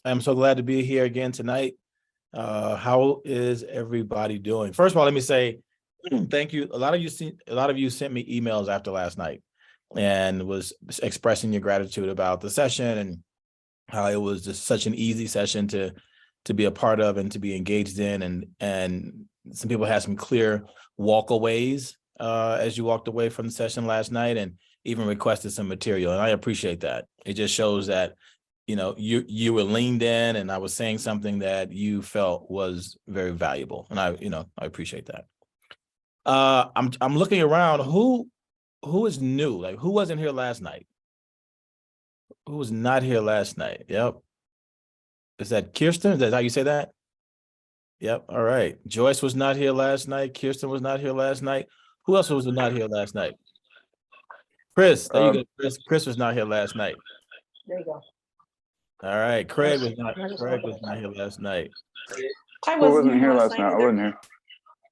I'm so glad to be here again tonight. How is everybody doing? First of all, let me say thank you. A lot of you sent me emails after last night and was expressing your gratitude about the session and how it was just such an easy session to be a part of and to be engaged in. And some people had some clear walkaways as you walked away from the session last night, and even requested some material. And I appreciate that. It just shows that you were leaned in, and I was saying something that you felt was very valuable, and I appreciate that. I'm looking around. Who is new? Like, who wasn't here last night? Who was not here last night? Yep. Is that Kirsten? Is that how you say that? Yep. All right. Joyce was not here last night. Kirsten was not here last night. Who else was not here last night? Chris. There you go. Chris was not here last night. There you go. All right. Craig was not here last night. I wasn't here last night. I wasn't here.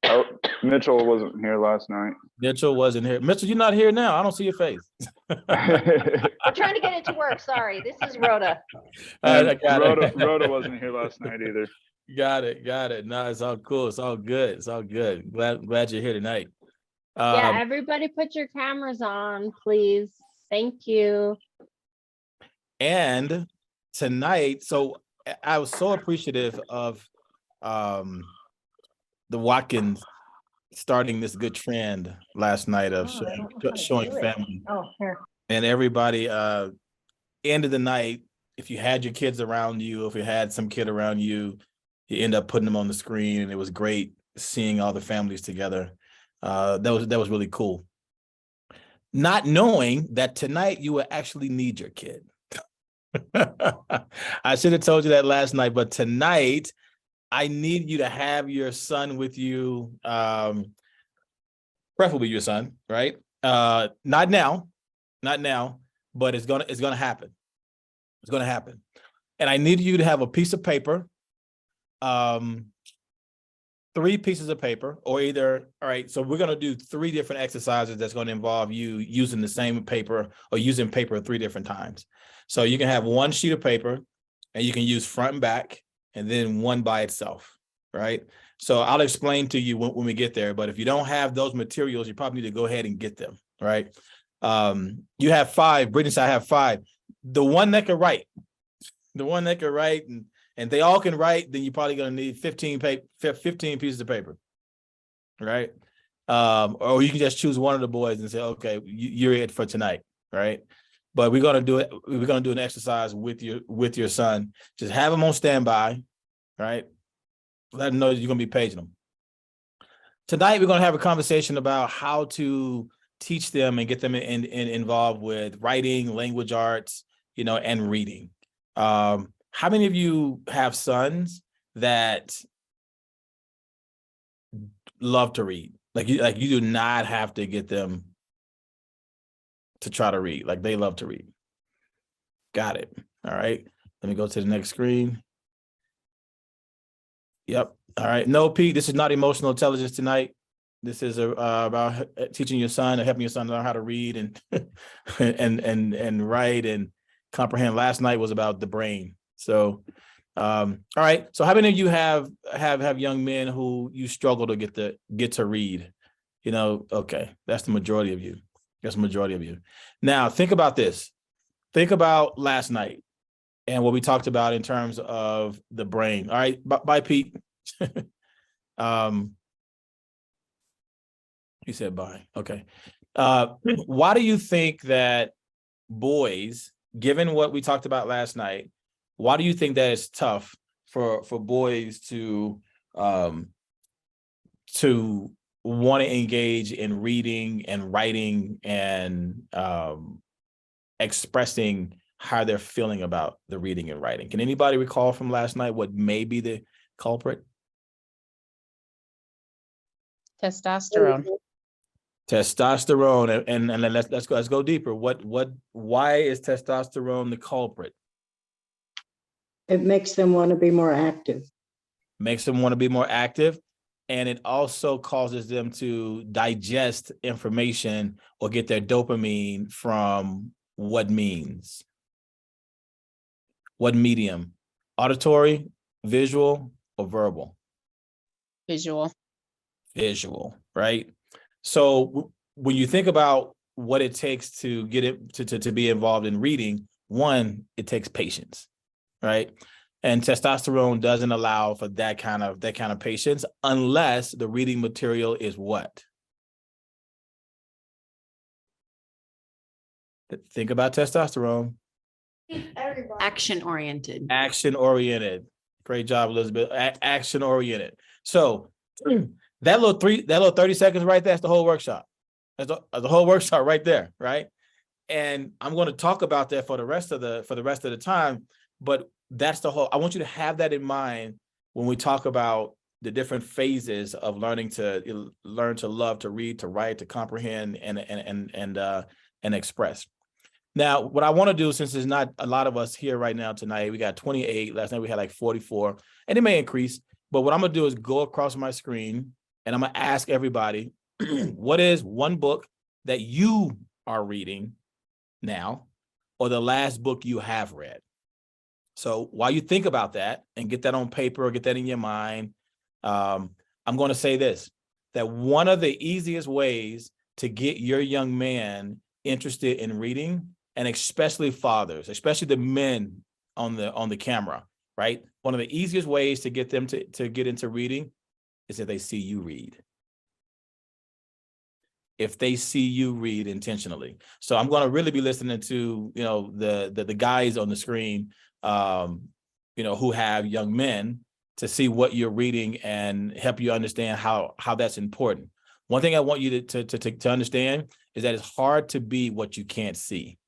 Oh, Mitchell wasn't here last night. Mitchell wasn't here. Mitchell, you're not here now. I don't see your face. We're trying to get it to work. Sorry. This is Rhoda. I got it. Rhoda wasn't here last night either. Got it. No, it's all cool. It's all good. Glad you're here tonight. Yeah, everybody put your cameras on, please. Thank you. And tonight, so I was so appreciative of the Watkins starting this good trend last night of showing family. Oh, here. And everybody, end of the night, if you had your kids around you, if you had some kid around you, you end up putting them on the screen, and it was great seeing all the families together. That was really cool. Not knowing that tonight you will actually need your kid. I should have told you that last night, but tonight I need you to have your son with you, preferably your son, right? Not now, but it's gonna happen. It's gonna happen. And I need you to have a piece of paper, 3 pieces of paper, or either, all right, so we're gonna do 3 different exercises that's gonna involve you using the same paper or using paper 3 different times. So you can have 1 sheet of paper, and you can use front and back, and then 1 by itself, right? So I'll explain to you when we get there, but if you don't have those materials, you probably need to go ahead and get them, right? You have 5, Brittany said I have 5. The one that can write, and they all can write, then you're probably gonna need 15 pieces of paper, right? Or you can just choose one of the boys and say, okay, you're it for tonight, right? But we're gonna do it. We're gonna do an exercise with your son. Just have him on standby, right? Let him know you're gonna be paging them. Tonight, we're gonna have a conversation about how to teach them and get them involved with writing, language arts, and reading. How many of you have sons that love to read? Like you do not have to get them to try to read. Like, they love to read. Got it. All right. Let me go to the next screen. Yep. All right. No, Pete, this is not emotional intelligence tonight. This is about teaching your son or helping your son learn how to read and and write and comprehend. Last night was about the brain. So, all right. So how many of you have young men who you struggle to get to read? Okay, that's the majority of you. Now, think about this. Think about last night and what we talked about in terms of the brain. All right. Bye, Pete. He said bye. Okay. Why do you think that boys, given what we talked about last night, why do you think that it's tough for boys to want to engage in reading and writing and expressing how they're feeling about the reading and writing? Can anybody recall from last night what may be the culprit? Testosterone. Testosterone, and let's go deeper. Why is testosterone the culprit? It makes them want to be more active. Makes them want to be more active, and it also causes them to digest information or get their dopamine from what means? What medium? Auditory, visual, or verbal? Visual. Visual, right? So when you think about what it takes to get it to be involved in reading, one, it takes patience, right? And testosterone doesn't allow for that kind of patience unless the reading material is what? Think about testosterone. Action oriented. Action oriented. Great job, Elizabeth. Action oriented. So that little 30 seconds right there, that's the whole workshop. That's the whole workshop right there, right? And I'm going to talk about that for the rest of the time, but that's the whole. I want you to have that in mind when we talk about the different phases of learn to love, to read, to write, to comprehend, and express. Now, what I want to do, since there's not a lot of us here right now tonight, we got 28. Last night we had like 44, and it may increase. But what I'm going to do is go across my screen, and I'm going to ask everybody, what is one book that you are reading now, or the last book you have read? So while you think about that and get that on paper or get that in your mind, I'm going to say this, that one of the easiest ways to get your young man interested in reading, and especially fathers, especially the men on the camera, right? One of the easiest ways to get them to get into reading is if they see you read. If they see you read intentionally. So I'm going to really be listening to, the guys on the screen, who have young men, to see what you're reading and help you understand how that's important. One thing I want you to understand is that it's hard to be what you can't see.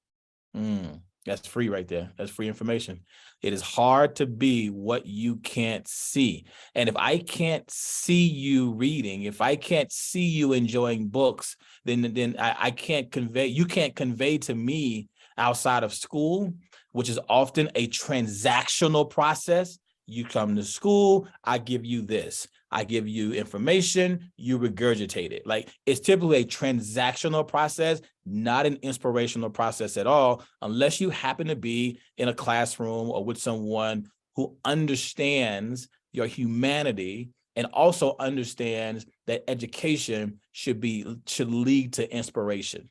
That's free right there. That's free information. It is hard to be what you can't see. And if I can't see you reading, if I can't see you enjoying books, then I can't convey, you can't convey to me outside of school, which is often a transactional process. You come to school, I give you this. I give you information, you regurgitate it. Like, it's typically a transactional process, not an inspirational process at all, unless you happen to be in a classroom or with someone who understands your humanity and also understands that education should lead to inspiration.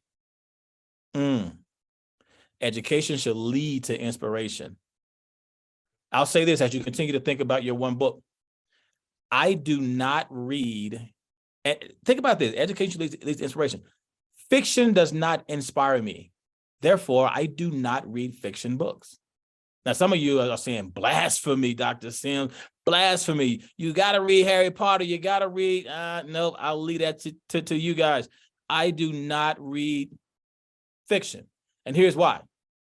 Education should lead to inspiration. I'll say this as you continue to think about your one book. I do not read, think about this, education leads to inspiration. Fiction does not inspire me. Therefore, I do not read fiction books. Now, some of you are saying, blasphemy, Dr. Sims, blasphemy. You got to read Harry Potter. You got to read, no, I'll leave that to you guys. I do not read fiction. And here's why.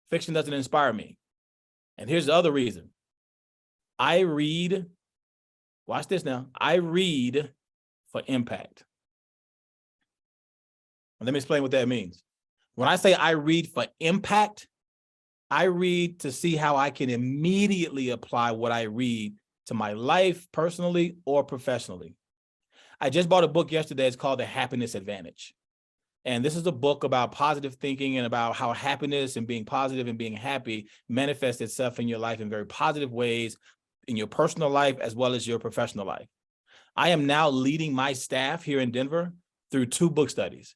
Fiction doesn't inspire me. And here's the other reason. I read, watch this now, I read for impact. And let me explain what that means. When I say I read for impact, I read to see how I can immediately apply what I read to my life personally or professionally. I just bought a book yesterday. It's called The Happiness Advantage. And this is a book about positive thinking and about how happiness and being positive and being happy manifests itself in your life in very positive ways, in your personal life as well as your professional life. I am now leading my staff here in Denver through 2 book studies.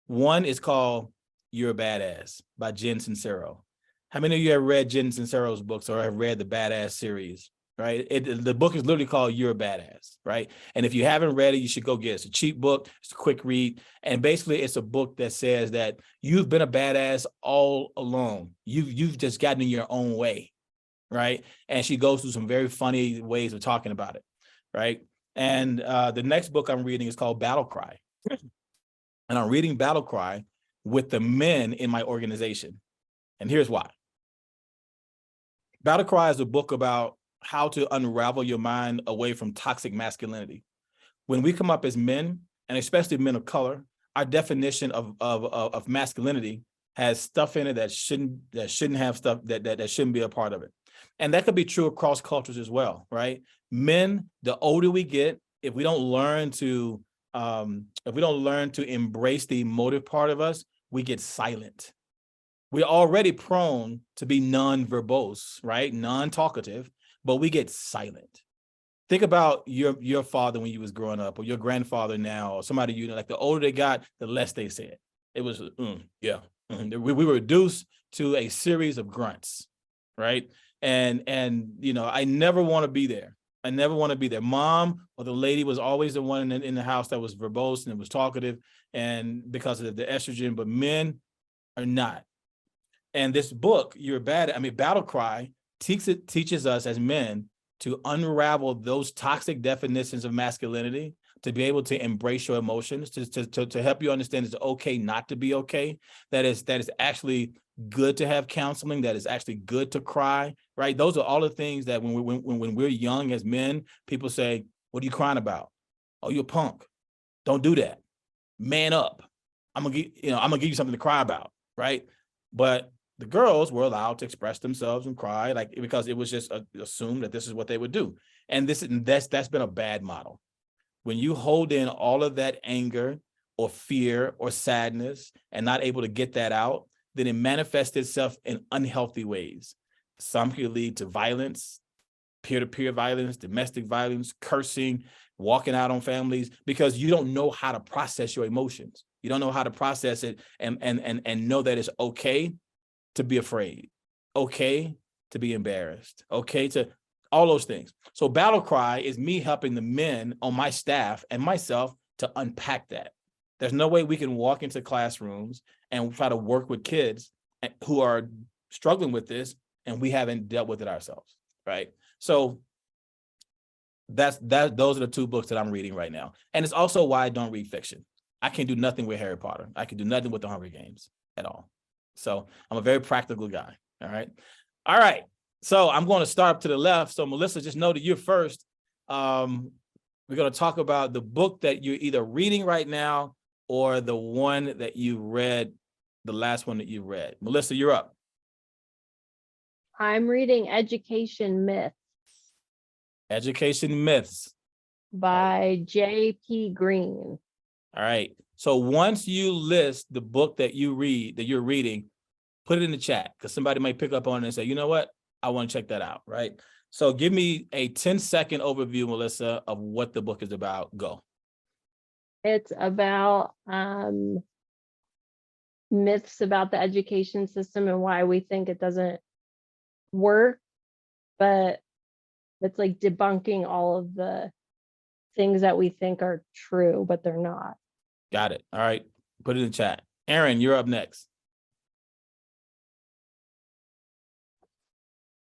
One is called You're a Badass by Jen Sincero. How many of you have read Jen Sincero's books or have read the Badass series, right? The book is literally called You're a Badass, right? And if you haven't read it, you should go get it. It's a cheap book. It's a quick read. And basically, it's a book that says that you've been a badass all along. You've just gotten in your own way, right? And she goes through some very funny ways of talking about it, right? And the next book I'm reading is called Battle Cry. And I'm reading Battle Cry with the men in my organization. And here's why. Battle Cry is a book about how to unravel your mind away from toxic masculinity. When we come up as men, and especially men of color, our definition of masculinity has stuff in it that shouldn't have stuff that shouldn't be a part of it. And that could be true across cultures as well, right? Men, the older we get, if we don't learn to embrace the emotive part of us, we get silent. We're already prone to be non-verbose, right? Non-talkative. but we get silent. Think about your father when you was growing up, or your grandfather now, or somebody you know. Like the older they got, the less they said. It was yeah. We were reduced to a series of grunts, right? And you know, I never want to be there. I never want to be there. Mom or the lady was always the one in the house that was verbose and was talkative, and because of the estrogen, but men are not. And this book, Battle Cry, teaches us as men to unravel those toxic definitions of masculinity, to be able to embrace your emotions, to help you understand it's okay not to be okay. That is actually good to have counseling. That is actually good to cry, right? Those are all the things that when we're young as men, people say, "What are you crying about? Oh, you're a punk. Don't do that. Man up. I'm gonna give you something to cry about," right? But the girls were allowed to express themselves and cry, like, because it was just assumed that this is what they would do. And that's been a bad model. When you hold in all of that anger or fear or sadness and not able to get that out, then it manifests itself in unhealthy ways. Some can lead to violence, peer-to-peer violence, domestic violence, cursing, walking out on families, because you don't know how to process your emotions. You don't know how to process it and know that it's okay to be afraid, okay to be embarrassed, okay to all those things. So Battle Cry is me helping the men on my staff and myself to unpack that. There's no way we can walk into classrooms and try to work with kids who are struggling with this and we haven't dealt with it ourselves, right? So those are the two books that I'm reading right now. And it's also why I don't read fiction. I can do nothing with Harry Potter. I can do nothing with the Hunger Games at all. So I'm a very practical guy. All right. So I'm going to start up to the left. So Melissa, just know that you're first. We're going to talk about the book that you're either reading right now or the one that you read, the last one that you read. Melissa, you're up. I'm reading Education Myths Education Myths by J.P. Green. All right. So once you list the book that you're reading, put it in the chat, because somebody might pick up on it and say, you know what? I want to check that out, right? So give me a 10-second overview, Melissa, of what the book is about. Go. It's about myths about the education system and why we think it doesn't work, but it's like debunking all of the things that we think are true, but they're not. Got it. All right. Put it in the chat. Aaron, you're up next.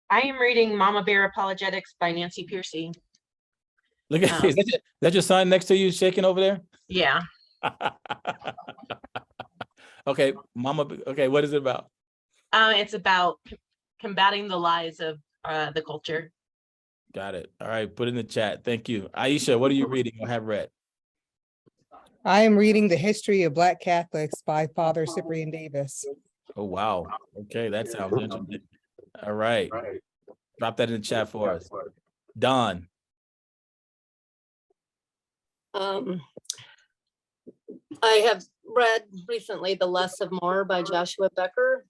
I am reading Mama Bear Apologetics by Nancy Piercy. Look at is that your son next to you shaking over there? Yeah. Okay, Mama. Okay, what is it about? It's about combating the lies of the culture. Got it. All right, put it in the chat. Thank you. Aisha, what are you reading or have read? I am reading The History of Black Catholics by Father Cyprian Davis. Oh, wow. Okay, that sounds interesting. All right. Drop that in the chat for us. Don. I have read recently The Less of More by Joshua Becker.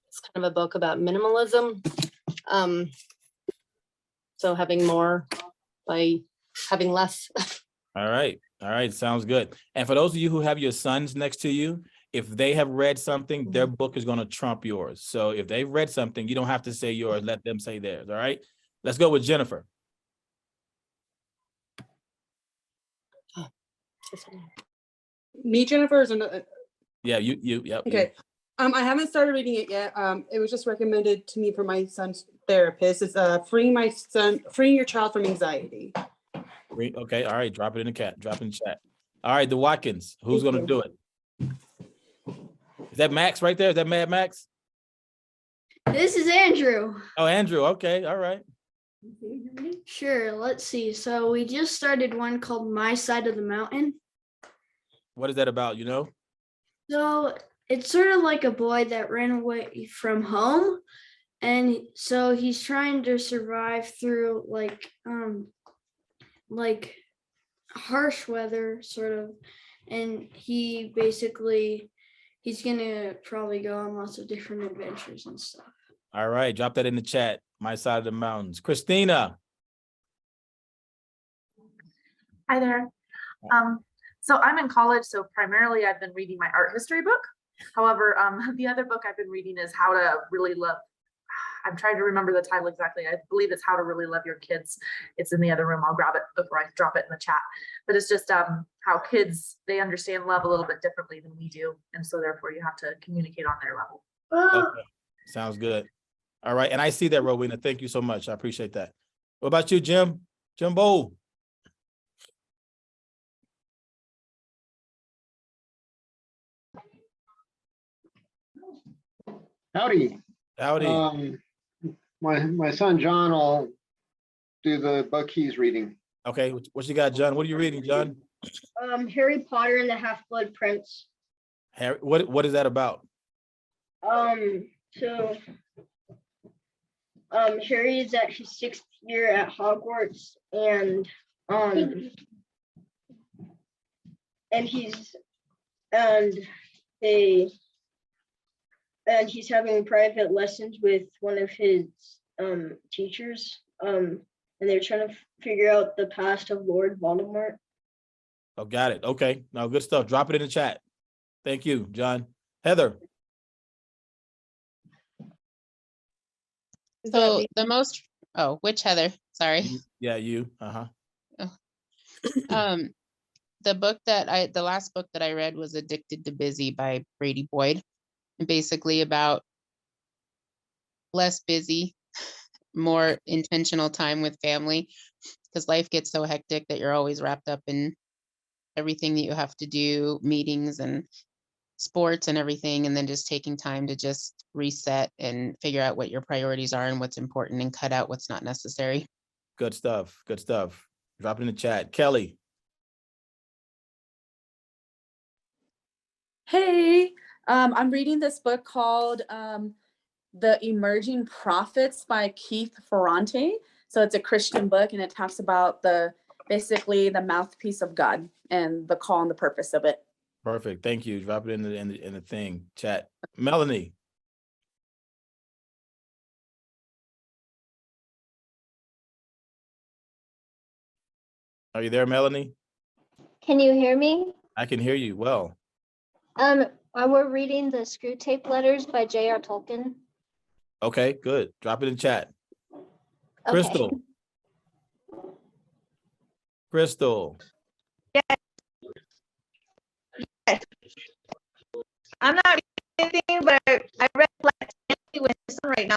It's kind of a book about minimalism. So having more by having less. All right. All right. Sounds good. And for those of you who have your sons next to you, if they have read something, their book is going to trump yours. So if they've read something, you don't have to say yours. Let them say theirs. All right. Let's go with Jennifer. Me, Jennifer, is another. Yeah, yep. Okay. I haven't started reading it yet. It was just recommended to me from my son's therapist. It's freeing your child from anxiety. Okay, all right. Drop it in the chat. Drop it in the chat. All right, the Watkins. Who's going to do it? Is that Max right there? Is that Mad Max? This is Andrew. Oh, Andrew. Okay, all right. Sure, let's see. So we just started one called My Side of the Mountain. What is that about, you know? So it's sort of like a boy that ran away from home. And so he's trying to survive through like harsh weather, sort of. And he's gonna probably go on lots of different adventures and stuff. All right, drop that in the chat. My Side of the Mountains. Christina. Hi there. So I'm in college, so primarily I've been reading my art history book. However, the other book I've been reading is How to Really Love. I'm trying to remember the title exactly. I believe it's How to Really Love Your Kids. It's in the other room. I'll grab it before I drop it in the chat. But it's just how kids, they understand love a little bit differently than we do. And so therefore you have to communicate on their level. Okay. Sounds good. All right. And I see that, Rowena. Thank you so much. I appreciate that. What about you, Jim? Jimbo? Howdy. Howdy. My son John will do the book he's reading. Okay. What you got, John? What are you reading, John? Harry Potter and the Half-Blood Prince. Harry, what is that about? So Harry is at his 6th year at Hogwarts, and he's having private lessons with one of his teachers, and they're trying to figure out the past of Lord Voldemort. Oh, got it. Okay. No, good stuff. Drop it in the chat. Thank you, John. Heather. So which Heather? Sorry. Yeah, you. The last book that I read was Addicted to Busy by Brady Boyd. Basically about less busy, more intentional time with family, because life gets so hectic that you're always wrapped up in everything that you have to do, meetings and sports and everything, and then just taking time to just reset and figure out what your priorities are and what's important and cut out what's not necessary. Good stuff. Good stuff. Drop it in the chat. Kelly. Hey, I'm reading this book called The Emerging Prophets by Keith Ferrante. So it's a Christian book, and it talks about basically the mouthpiece of God and the call and the purpose of it. Perfect. Thank you. Drop it in the thing chat. Melanie. Are you there, Melanie? Can you hear me? I can hear you well. We're reading the Screw Tape Letters by J.R. Tolkien. Okay, good. Drop it in chat. Okay. Crystal. Crystal. Yes. I'm not reading anything, but I read Black with son right now.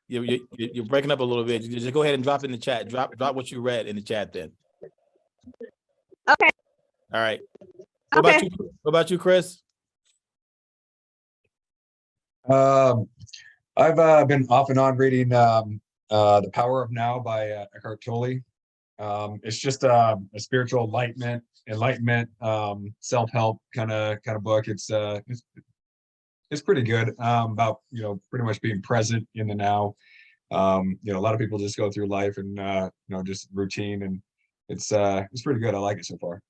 You're breaking up a little bit. Just go ahead and drop it in the chat. Drop what you read in the chat then. Okay. All right. What about you, Chris? I've been off and on reading The Power of Now by Eckhart Tolle. It's just a spiritual enlightenment, self-help kind of book. It's pretty good about pretty much being present in the now. A lot of people just go through life and just routine, and it's pretty good. I like it so far.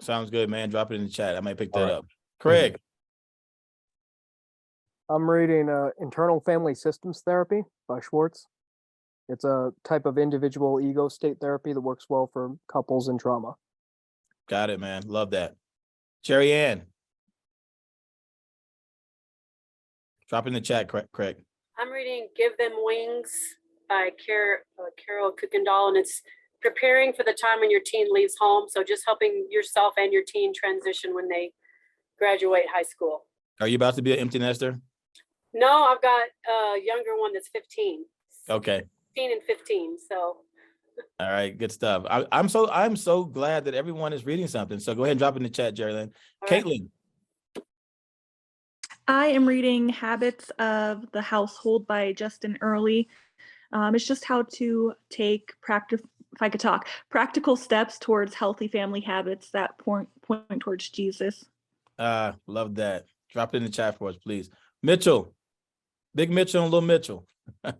Sounds good, man. Drop it in the chat. I might pick that up. Craig. I'm reading Internal Family Systems Therapy by Schwartz. It's a type of individual ego state therapy that works well for couples in trauma. Got it, man. Love that. Cherry Ann. Drop in the chat, Craig. I'm reading Give Them Wings by Carol Kuykendall, and it's preparing for the time when your teen leaves home. So just helping yourself and your teen transition when they graduate high school. Are you about to be an empty nester? No, I've got a younger one that's 15. Okay. 15 and 15. So. All right, good stuff. I'm so glad that everyone is reading something. So go ahead and drop it in the chat, Jerry-Lynn. Caitlin. I am reading Habits of the Household by Justin Early. It's just how to take practical steps towards healthy family habits that point towards Jesus. Love that. Drop it in the chat for us, please. Mitchell. Big Mitchell and Little Mitchell. The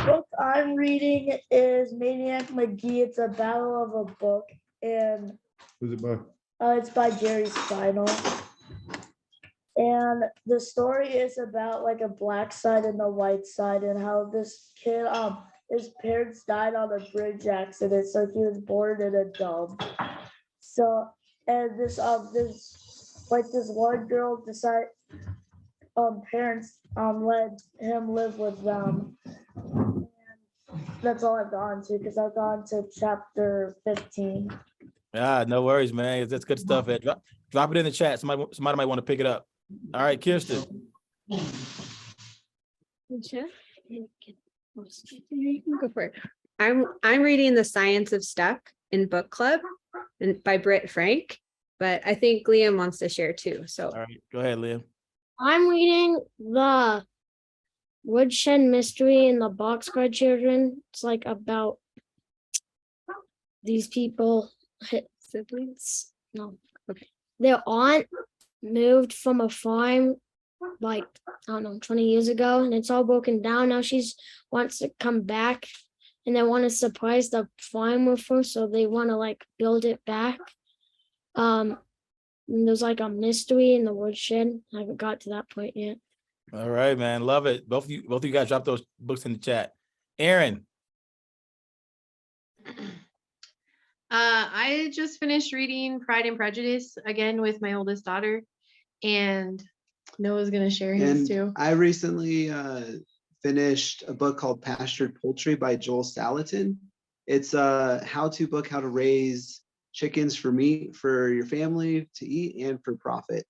book I'm reading is Maniac McGee. It's a battle of a book, and Who's it by? it's by Jerry Spinell. And the story is about like a black side and a white side, and how this kid, his parents died on a bridge accident, so he was born in a dump. So, and this one girl decided, parents let him live with them. And that's all I've gone to, because I've gone to chapter 15. Yeah, no worries, man. That's good stuff, Ed. Drop it in the chat. Somebody might want to pick it up. All right, Kirsten. Go for it. I'm reading The Science of Stuff in book club and by Britt Frank, but I think Liam wants to share too. So All right, go ahead, Liam. I'm reading the Woodshed Mystery and the Boxcar Children. It's like about these people, siblings. No, okay. Their aunt moved from a farm like, I don't know, 20 years ago, and it's all broken down. Now she's wants to come back, and they want to surprise the farm with her, so they want to like build it back. And there's like a mystery in the woodshed. I haven't got to that point yet. All right, man. Love it. Both of you guys drop those books in the chat. Aaron. I just finished reading Pride and Prejudice again with my oldest daughter, and Noah's gonna share his too. I recently finished a book called Pastured Poultry by Joel Salatin. It's a how-to book, how to raise chickens for meat for your family to eat and for profit.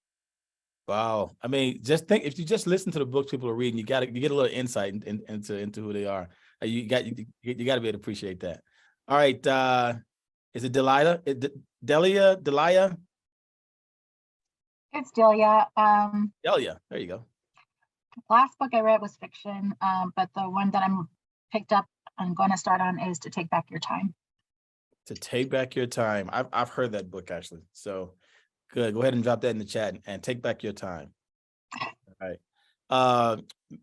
Wow. I mean, just think, if you just listen to the books people are reading, you get a little insight into who they are. You got to be able to appreciate that. All right. Is it Delia? Delia? It's Delia. Delia. There you go. Last book I read was fiction, but the one that I'm going to start on is To Take Back Your Time. To Take Back Your Time. I've heard that book actually. So good. Go ahead and drop that in the chat and take back your time. All right.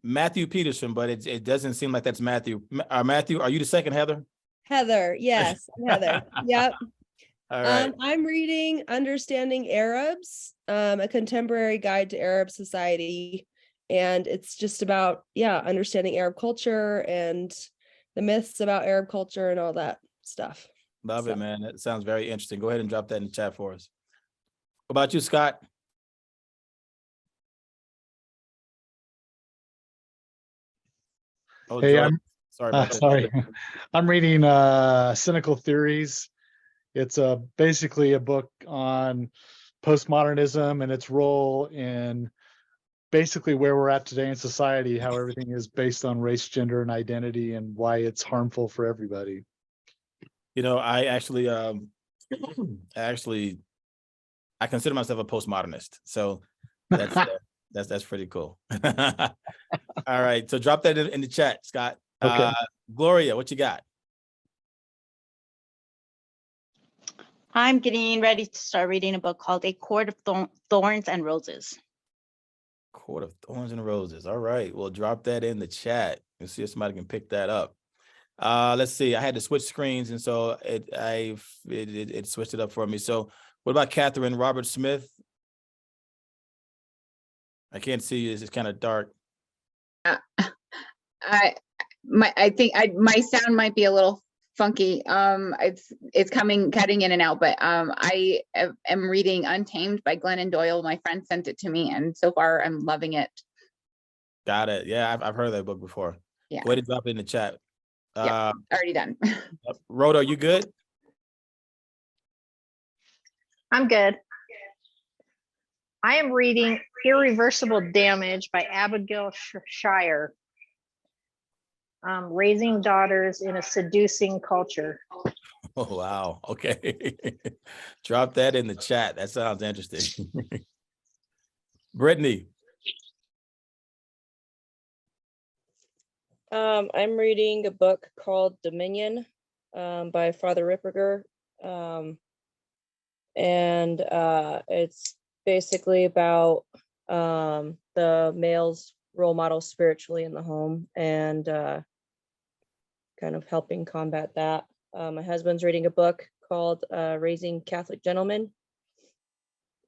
Matthew Peterson, but it doesn't seem like that's Matthew. Matthew, are you the second Heather? Heather, yes, I'm Heather. Yep. All right. I'm reading Understanding Arabs, a contemporary guide to Arab society. And it's just about, understanding Arab culture and the myths about Arab culture and all that stuff. Love it, man. That sounds very interesting. Go ahead and drop that in the chat for us. What about you, Scott? Oh, hey, Jordan. Sorry about that. sorry. I'm reading Cynical Theories. It's basically a book on postmodernism and its role in basically where we're at today in society, how everything is based on race, gender, and identity, and why it's harmful for everybody. You know, I actually, I consider myself a postmodernist. So that's pretty cool. All right. So drop that in the chat, Scott. Okay. Gloria, what you got? I'm getting ready to start reading a book called A Court of Thorns and Roses. Court of Thorns and Roses. All right. Well, drop that in the chat and see if somebody can pick that up. Let's see. I had to switch screens, and so it switched it up for me. So what about Catherine Robert Smith? I can't see you. It's kind of dark. I think my sound might be a little funky. It's cutting in and out, but I am reading Untamed by Glennon Doyle. My friend sent it to me, and so far I'm loving it. Got it. Yeah, I've heard of that book before. Yeah. Go ahead and drop it in the chat. Yeah, already done. Rhoda, are you good? I'm good. I am reading Irreversible Damage by Abigail Shire. Raising Daughters in a Seducing Culture. Oh, wow. Okay. Drop that in the chat. That sounds interesting. Brittany. I'm reading a book called Dominion by Father Ripperger. And it's basically about the male's role model spiritually in the home and kind of helping combat that. My husband's reading a book called Raising Catholic Gentlemen.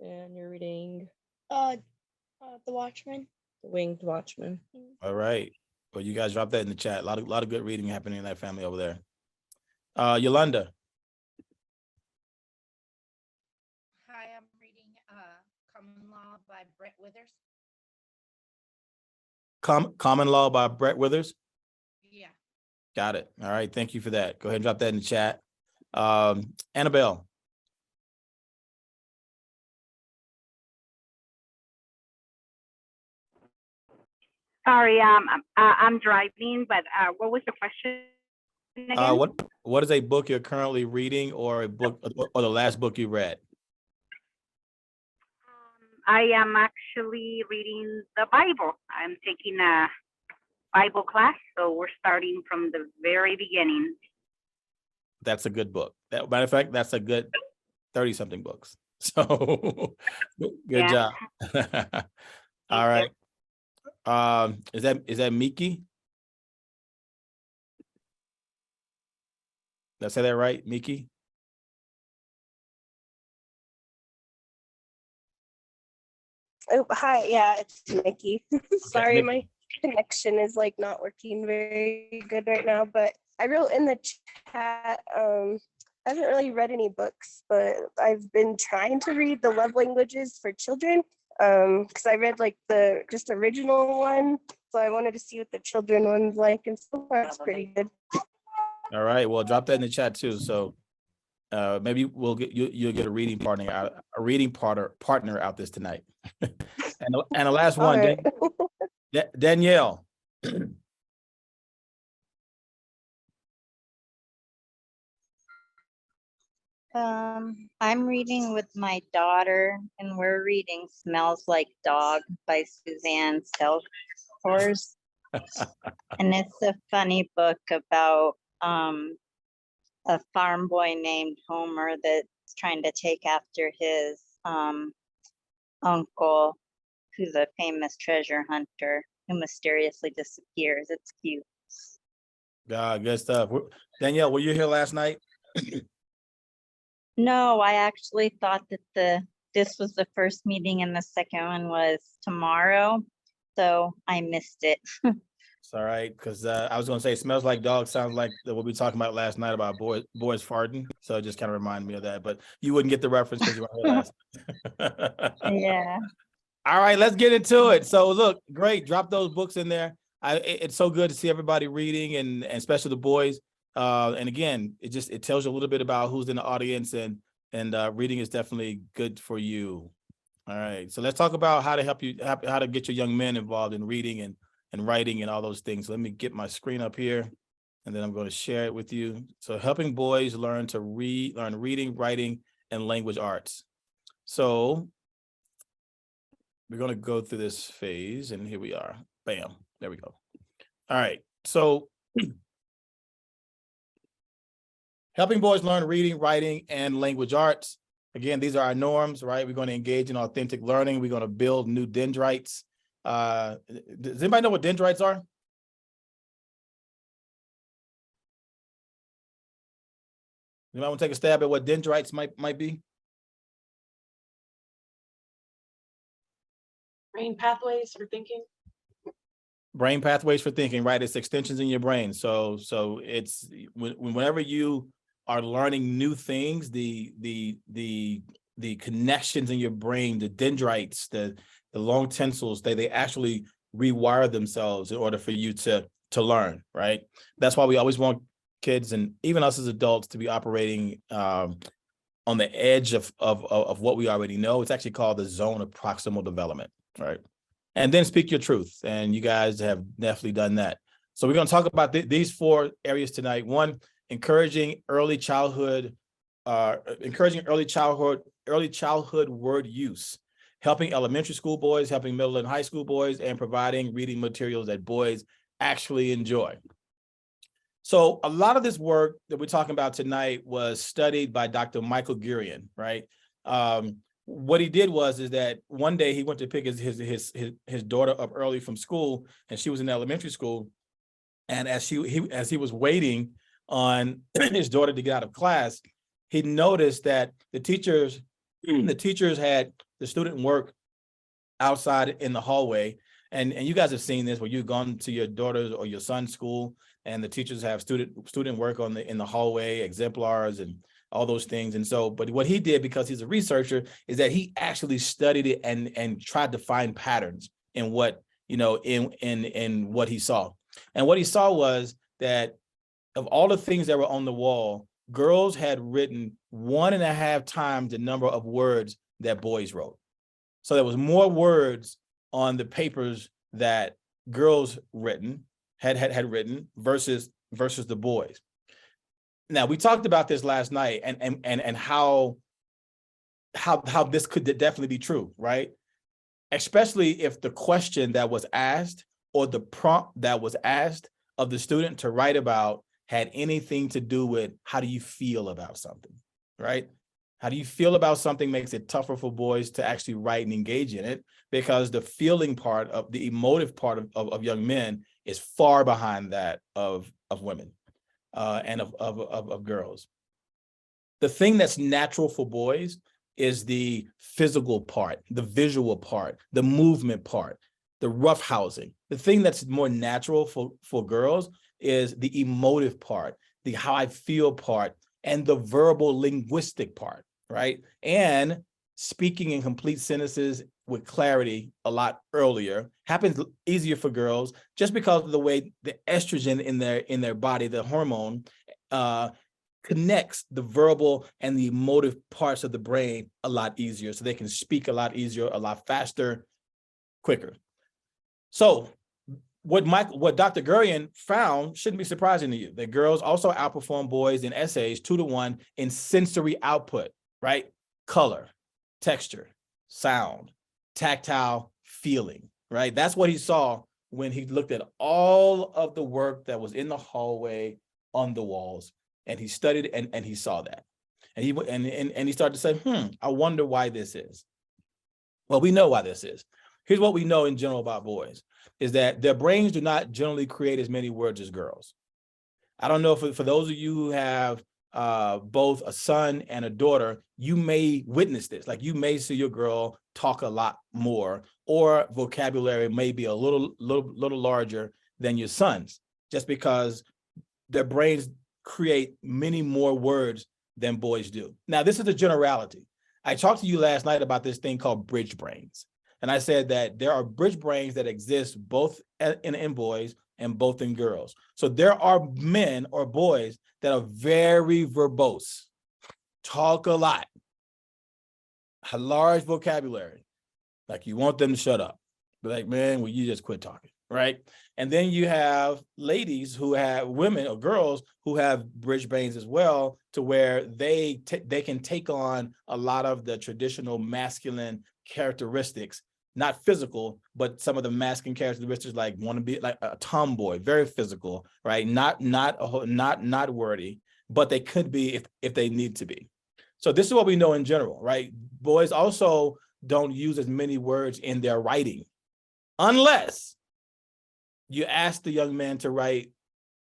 And you're reading? I'm The Watchmen. The Winged Watchman. All right. Well, you guys drop that in the chat. A lot of good reading happening in that family over there. Yolanda. Hi, I'm reading Common Law by Brett Withers. Common Law by Brett Withers. Yeah. Got it. All right. Thank you for that. Go ahead and drop that in the chat. Annabelle. Sorry, I'm driving, but what was the question again? What is a book you're currently reading, or a book, or the last book you read? I am actually reading the Bible. I'm taking a Bible class, so we're starting from the very beginning. That's a good book. Matter of fact, that's a good 30-something books. So good job. All right. Is that Miki? Did I say that right, Miki? Oh, hi. Yeah, it's Nikki. Sorry, Nikki. my connection is like not working very good right now, but I wrote in the chat, I haven't really read any books, but I've been trying to read the love languages for children, because I read like the just original one. So I wanted to see what the children one's like, and so far it's pretty good. All right. Well, drop that in the chat too. So maybe we'll get you'll get a reading partner out this tonight. and the last one, right. Danielle. I'm reading with my daughter, and we're reading Smells Like Dog by Suzanne Selkors. And it's a funny book about a farm boy named Homer that's trying to take after his uncle, who's a famous treasure hunter, who mysteriously disappears. It's cute. Good stuff. Danielle, were you here last night? No, I actually thought that this was the first meeting and the second one was tomorrow, so I missed it. It's all right, because I was going to say Smells Like Dog sounds like what we talking about last night about boys farting. So it just kind of reminded me of that, but you wouldn't get the reference because you weren't here last night. Yeah. All right, let's get into it. So look, great. Drop those books in there. It's so good to see everybody reading, and especially the boys. And again, it tells you a little bit about who's in the audience, and reading is definitely good for you. All right, so let's talk about how to help you, how to get your young men involved in reading and writing and all those things. So let me get my screen up here, and then I'm going to share it with you. So helping boys learn reading, writing, and language arts. So we're going to go through this phase, and here we are. Bam, there we go. All right, so helping boys learn reading, writing, and language arts. Again, these are our norms, right? We're going to engage in authentic learning. We're going to build new dendrites. Does anybody know what dendrites are? Anybody want to take a stab at what dendrites might be? Brain pathways for thinking. Brain pathways for thinking, right? It's extensions in your brain. So it's whenever you are learning new things, the connections in your brain, the dendrites, the long tensils, they actually rewire themselves in order for you to learn, right? That's why we always want kids, and even us as adults, to be operating on the edge of what we already know. It's actually called the zone of proximal development, right? And then speak your truth. And you guys have definitely done that. So we're going to talk about these 4 areas tonight. One, encouraging early childhood word use, helping elementary school boys, helping middle and high school boys, and providing reading materials that boys actually enjoy. So a lot of this work that we're talking about tonight was studied by Dr. Michael Gurian, right? What he did is that one day he went to pick his daughter up early from school, and she was in elementary school. And as he was waiting on his daughter to get out of class, he noticed that the teachers had the student work outside in the hallway. And you guys have seen this where you've gone to your daughter's or your son's school and the teachers have student work in the hallway, exemplars and all those things. And so, but what he did, because he's a researcher, is that he actually studied it and tried to find patterns in what, in what he saw. And what he saw was that of all the things that were on the wall, girls had written 1.5 times the number of words that boys wrote. So there was more words on the papers that girls had written versus the boys. Now, we talked about this last night and how this could definitely be true, right? Especially if the question that was asked or the prompt that was asked of the student to write about had anything to do with how do you feel about something, right? How do you feel about something makes it tougher for boys to actually write and engage in it, because the feeling part of the emotive part of young men is far behind that of women and of girls. The thing that's natural for boys is the physical part, the visual part, the movement part, the roughhousing. The thing that's more natural for girls is the emotive part, the how I feel part, and the verbal linguistic part, right? And speaking in complete sentences with clarity a lot earlier happens easier for girls just because of the way the estrogen in their body, the hormone, connects the verbal and the emotive parts of the brain a lot easier, so they can speak a lot easier, a lot faster, quicker. So what Dr. Gurian found shouldn't be surprising to you, that girls also outperform boys in essays 2-to-1 in sensory output, right? Color, texture, sound, tactile feeling, right? That's what he saw when he looked at all of the work that was in the hallway on the walls, and he studied and he saw that. And he started to say, I wonder why this is. Well, we know why this is. Here's what we know in general about boys, is that their brains do not generally create as many words as girls. I don't know if for those of you who have both a son and a daughter, you may witness this. Like, you may see your girl talk a lot more, or vocabulary may be a little larger than your son's, just because their brains create many more words than boys do. Now, this is a generality. I talked to you last night about this thing called bridge brains. And I said that there are bridge brains that exist both in boys and both in girls. So there are men or boys that are very verbose, talk a lot, have large vocabulary. Like, you want them to shut up. Be like, man, will you just quit talking, right? And then you have ladies who have, women or girls who have bridge brains as well, to where they can take on a lot of the traditional masculine characteristics, not physical, but some of the masculine characteristics, like want to be like a tomboy, very physical, right? Not wordy, but they could be if they need to be. So this is what we know in general, right? Boys also don't use as many words in their writing, unless you ask the young man to write,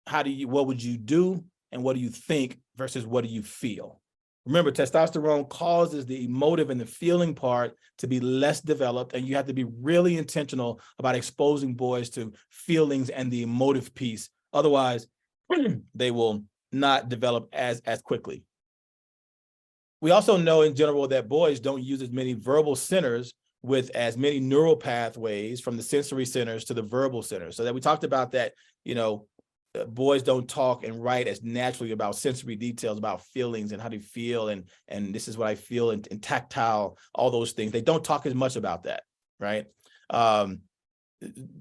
what would you do and what do you think versus what do you feel? Remember, testosterone causes the emotive and the feeling part to be less developed, and you have to be really intentional about exposing boys to feelings and the emotive piece. Otherwise, they will not develop as quickly. We also know in general that boys don't use as many verbal centers with as many neural pathways from the sensory centers to the verbal centers. So that we talked about that, boys don't talk and write as naturally about sensory details, about feelings and how they feel, and this is what I feel, and tactile, all those things. They don't talk as much about that, right?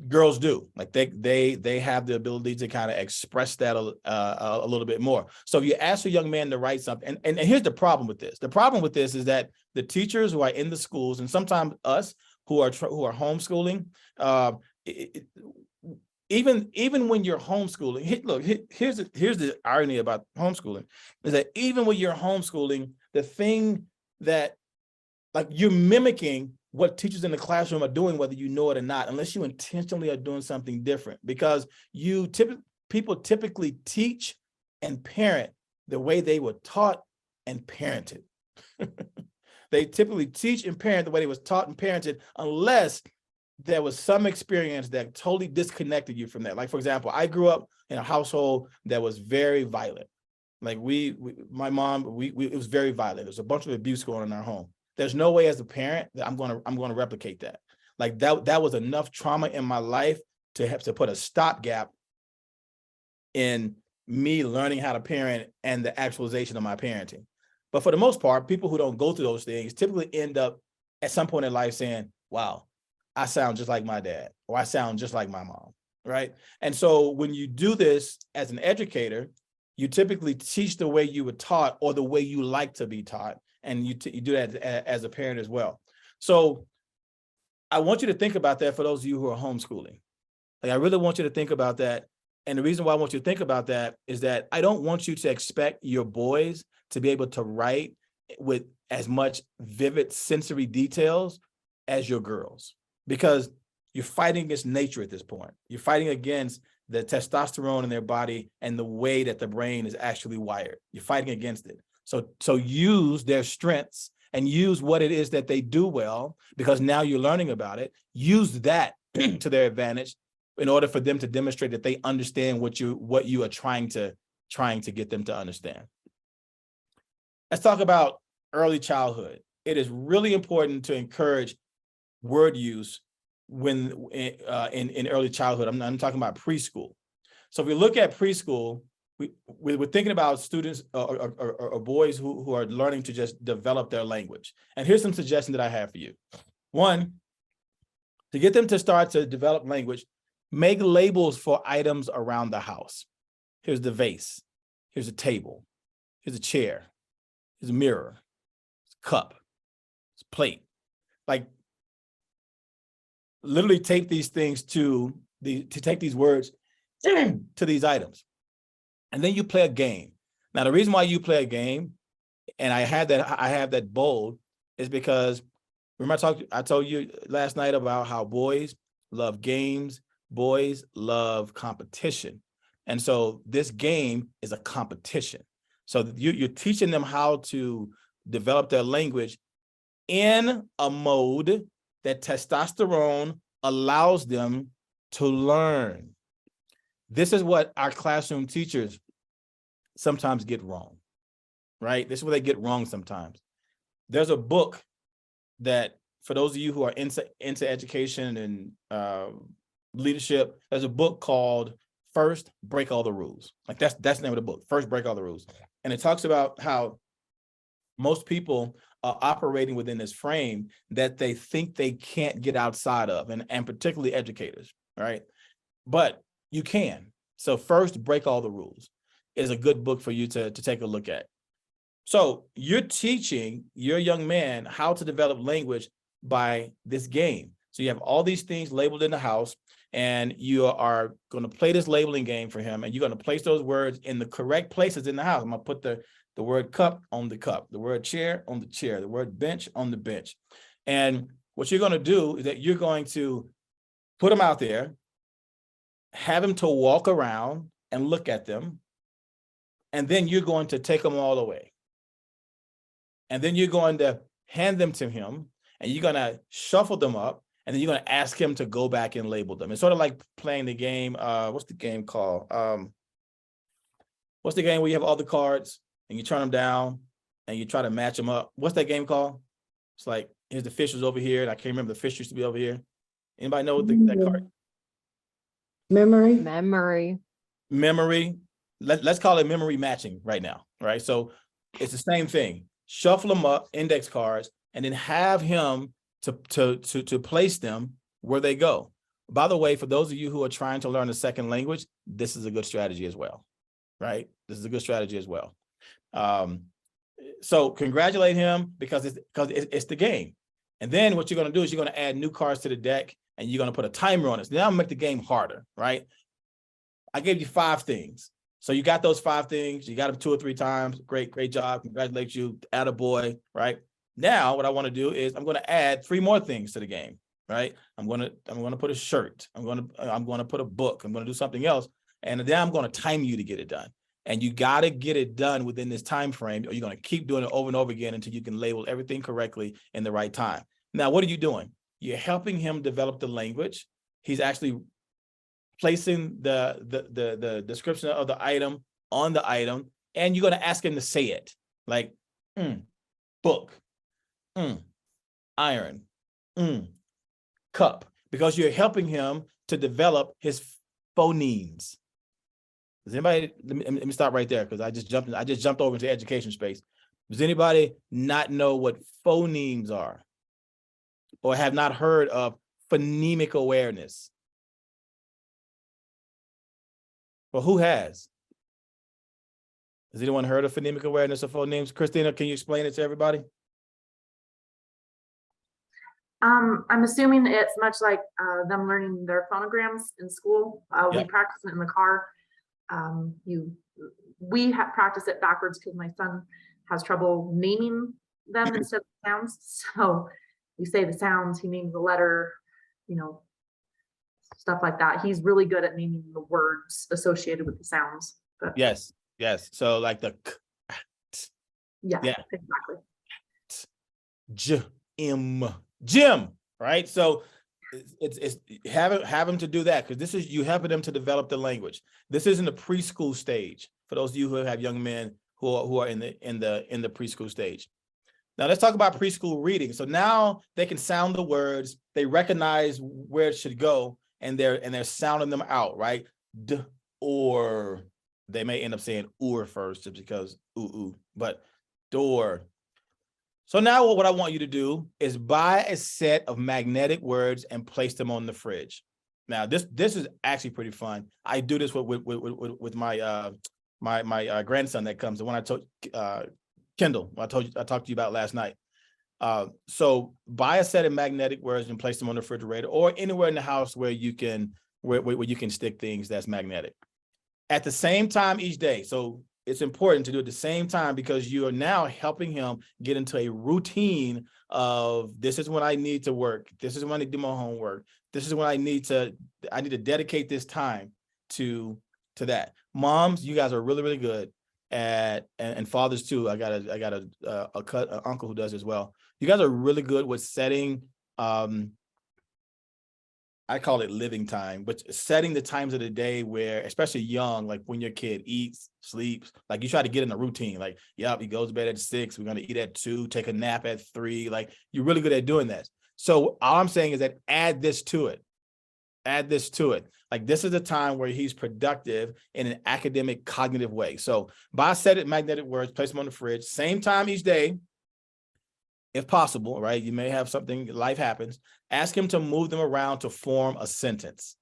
Girls do. Like, they have the ability to kind of express that a little bit more. So if you ask a young man to write something, and here's the problem with this. The problem with this is that the teachers who are in the schools, and sometimes us who are homeschooling, even when you're homeschooling, here's the irony about homeschooling, is that even when you're homeschooling, the thing that, like, you're mimicking what teachers in the classroom are doing, whether you know it or not, unless you intentionally are doing something different, because people typically teach and parent the way they were taught and parented. They typically teach and parent the way they was taught and parented, unless there was some experience that totally disconnected you from that. Like, for example, I grew up in a household that was very violent. Like my mom, it was very violent. There's a bunch of abuse going on in our home. There's no way as a parent that I'm going to replicate that. Like that was enough trauma in my life to have to put a stopgap in me learning how to parent and the actualization of my parenting. But for the most part, people who don't go through those things typically end up at some point in life saying, wow, I sound just like my dad, or I sound just like my mom, right? And so when you do this as an educator, you typically teach the way you were taught or the way you like to be taught. And you do that as a parent as well. So I want you to think about that for those of you who are homeschooling. Like, I really want you to think about that. And the reason why I want you to think about that is that I don't want you to expect your boys to be able to write with as much vivid sensory details as your girls, because you're fighting against nature at this point. You're fighting against the testosterone in their body and the way that the brain is actually wired. You're fighting against it. So use their strengths and use what it is that they do well, because now you're learning about it. Use that to their advantage in order for them to demonstrate that they understand what you are trying to get them to understand. Let's talk about early childhood. It is really important to encourage word use when in early childhood. I'm talking about preschool. So if we look at preschool, we're thinking about students or boys who are learning to just develop their language. And here's some suggestions that I have for you. One, to get them to start to develop language, make labels for items around the house. Here's the vase. Here's a table. Here's a chair. Here's a mirror. Here's a cup. Here's a plate. Like, literally take these things to take these words to these items. And then you play a game. Now, the reason why you play a game, and I have that bold, is because remember I told you last night about how boys love games, boys love competition. And so this game is a competition. So you're teaching them how to develop their language in a mode that testosterone allows them to learn. This is what our classroom teachers sometimes get wrong, right? This is what they get wrong sometimes. There's a book that, for those of you who are into education and leadership, there's a book called First Break All the Rules. Like that's the name of the book, First Break All the Rules. And it talks about how most people are operating within this frame that they think they can't get outside of, and particularly educators, right? But you can. So First Break All the Rules is a good book for you to take a look at. So you're teaching your young man how to develop language by this game. So you have all these things labeled in the house, and you are going to play this labeling game for him, and you're going to place those words in the correct places in the house. I'm going to put the word cup on the cup, the word chair on the chair, the word bench on the bench. And what you're going to do is that you're going to put them out there, have him to walk around and look at them, and then you're going to take them all away. And then you're going to hand them to him, and you're going to shuffle them up, and then you're going to ask him to go back and label them. It's sort of like playing the game. What's the game called? What's the game where you have all the cards and you turn them down and you try to match them up? What's that game called? It's like, here's the fish was over here, and I can't remember, the fish used to be over here. Anybody know what that card? Memory. Let's call it memory matching right now, right? So it's the same thing. Shuffle them up, index cards, and then have him to place them where they go. By the way, for those of you who are trying to learn a second language, this is a good strategy as well, right? This is a good strategy as well. So congratulate him because it's the game. And then what you're going to do is you're going to add new cards to the deck, and you're going to put a timer on it. So now I'm gonna make the game harder, right? I gave you 5 things. So you got those 5 things. You got them 2 or 3 times. Great job. Congratulate you. Attaboy, right? Now what I want to do is I'm going to add 3 more things to the game, right? I'm going to put a shirt. I'm going to put a book. I'm going to do something else. And then I'm going to time you to get it done. And you got to get it done within this time frame, or you're going to keep doing it over and over again until you can label everything correctly in the right time. Now, what are you doing? You're helping him develop the language. He's actually placing the description of the item on the item, and you're going to ask him to say it, like book, iron, cup, because you're helping him to develop his phonemes. Does anybody, let me stop right there, because I just jumped over into education space. Does anybody not know what phonemes are, or have not heard of phonemic awareness? Well, who has? Has anyone heard of phonemic awareness or phonemes? Christina, can you explain it to everybody? I'm assuming it's much like them learning their phonograms in school. We Yep. practice it in the car. We have practiced it backwards because my son has trouble naming them instead of sounds. So we say the sounds, he names the letter, you know, stuff like that. He's really good at naming the words associated with the sounds. But Yes. So like the yeah, yeah. exactly. Jim, right? So it's have him to do that, because this is you helping them to develop the language. This isn't a preschool stage for those of you who have young men who are in the preschool stage. Now let's talk about preschool reading. So now they can sound the words, they recognize where it should go, and they're sounding them out, right? D, or they may end up saying or first just because ooh, but door. So now what I want you to do is buy a set of magnetic words and place them on the fridge. Now this is actually pretty fun. I do this with my my grandson that comes. The one I told Kendall, I talked to you about last night. So buy a set of magnetic words and place them on the refrigerator or anywhere in the house where you can where you can stick things that's magnetic. At the same time each day. So it's important to do it at the same time, because you are now helping him get into a routine of, this is when I need to work. This is when I need to do my homework. This is when I need to dedicate this time to that. Moms, you guys are really, really good at, and fathers too. I got an uncle who does as well. You guys are really good with setting, I call it living time, but setting the times of the day where, especially young, like when your kid eats, sleeps, like you try to get in a routine, like, yep, he goes to bed at 6, we're going to eat at 2, take a nap at 3. Like, you're really good at doing that. So all I'm saying is that add this to it. Like, this is a time where he's productive in an academic, cognitive way. So buy a set of magnetic words, place them on the fridge, same time each day, if possible, right? You may have something, life happens. Ask him to move them around to form a sentence,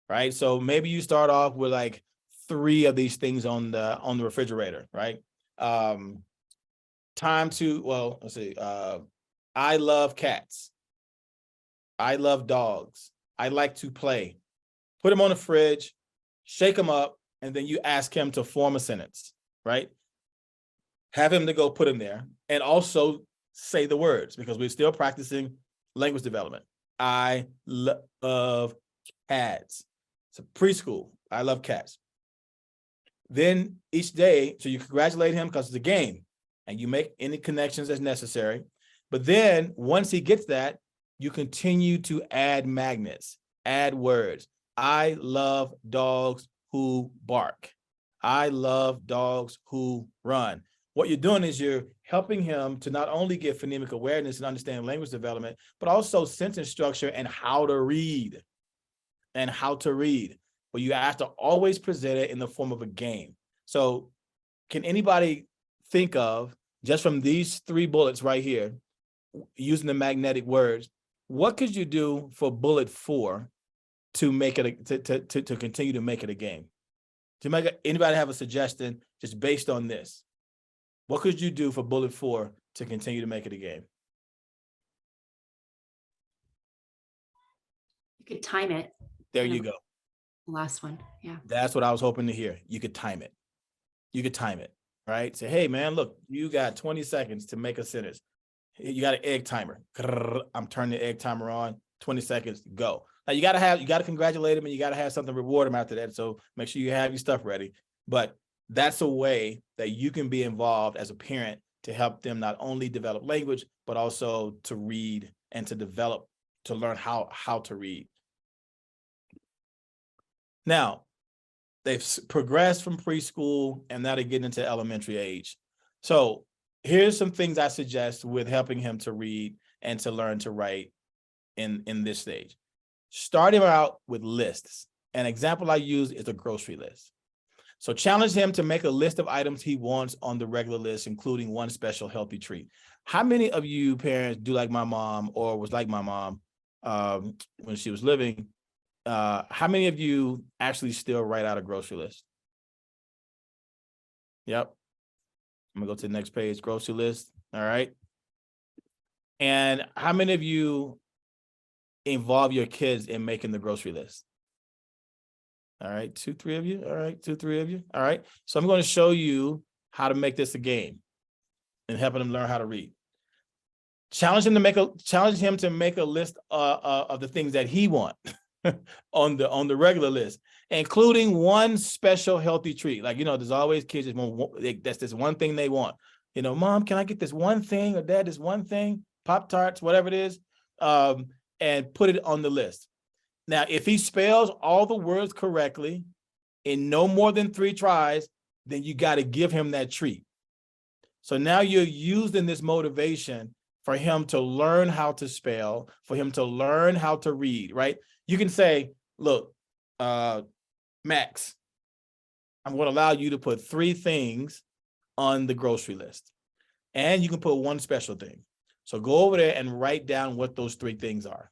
right? So maybe you start off with like 3 of these things on the refrigerator, right? Time to, well, let's see. I love cats. I love dogs. I like to play. Put them on the fridge, shake them up, and then you ask him to form a sentence, right? Have him to go put them there, and also say the words, because we're still practicing language development. I love cats. It's a preschool. I love cats. Then each day, so you congratulate him because it's a game, and you make any connections as necessary. But then once he gets that, you continue to add magnets, add words. I love dogs who bark. I love dogs who run. What you're doing is you're helping him to not only get phonemic awareness and understand language development, but also sentence structure and how to read. But you have to always present it in the form of a game. So can anybody think of, just from these 3 bullets right here, using the magnetic words, what could you do for bullet 4 to make it to continue to make it a game? Anybody have a suggestion just based on this? What could you do for bullet 4 to continue to make it a game? You could time it. There you go. The last one. Yeah. That's what I was hoping to hear. You could time it. Right? Say, hey man, look, you got 20 seconds to make a sentence. You got an egg timer. I'm turning the egg timer on. 20 seconds, go. Now you gotta congratulate him, and you gotta have something to reward him after that. So make sure you have your stuff ready. But that's a way that you can be involved as a parent to help them not only develop language, but also to read and to develop, to learn how to read. Now, they've progressed from preschool and now they're getting into elementary age. So here's some things I suggest with helping him to read and to learn to write in this stage. Start him out with lists. An example I use is a grocery list. So challenge him to make a list of items he wants on the regular list, including one special healthy treat. How many of you parents do like my mom or was like my mom when she was living? How many of you actually still write out a grocery list? Yep. I'm gonna go to the next page, grocery list. All right. And how many of you involve your kids in making the grocery list? All right, 2, 3 of you. All right, 2, 3 of you. All right. So I'm going to show you how to make this a game and helping them learn how to read. Challenge him to make a list of the things that he wants on the regular list, including one special healthy treat. Like, there's always kids that's this one thing they want. Mom, can I get this one thing? Or Dad, this one thing? Pop-Tarts, whatever it is, and put it on the list. Now, if he spells all the words correctly in no more than 3 tries, then you got to give him that treat. So now you're using this motivation for him to learn how to spell, for him to learn how to read, right? You can say, look, Max, I'm going to allow you to put 3 things on the grocery list. And you can put one special thing. So go over there and write down what those 3 things are.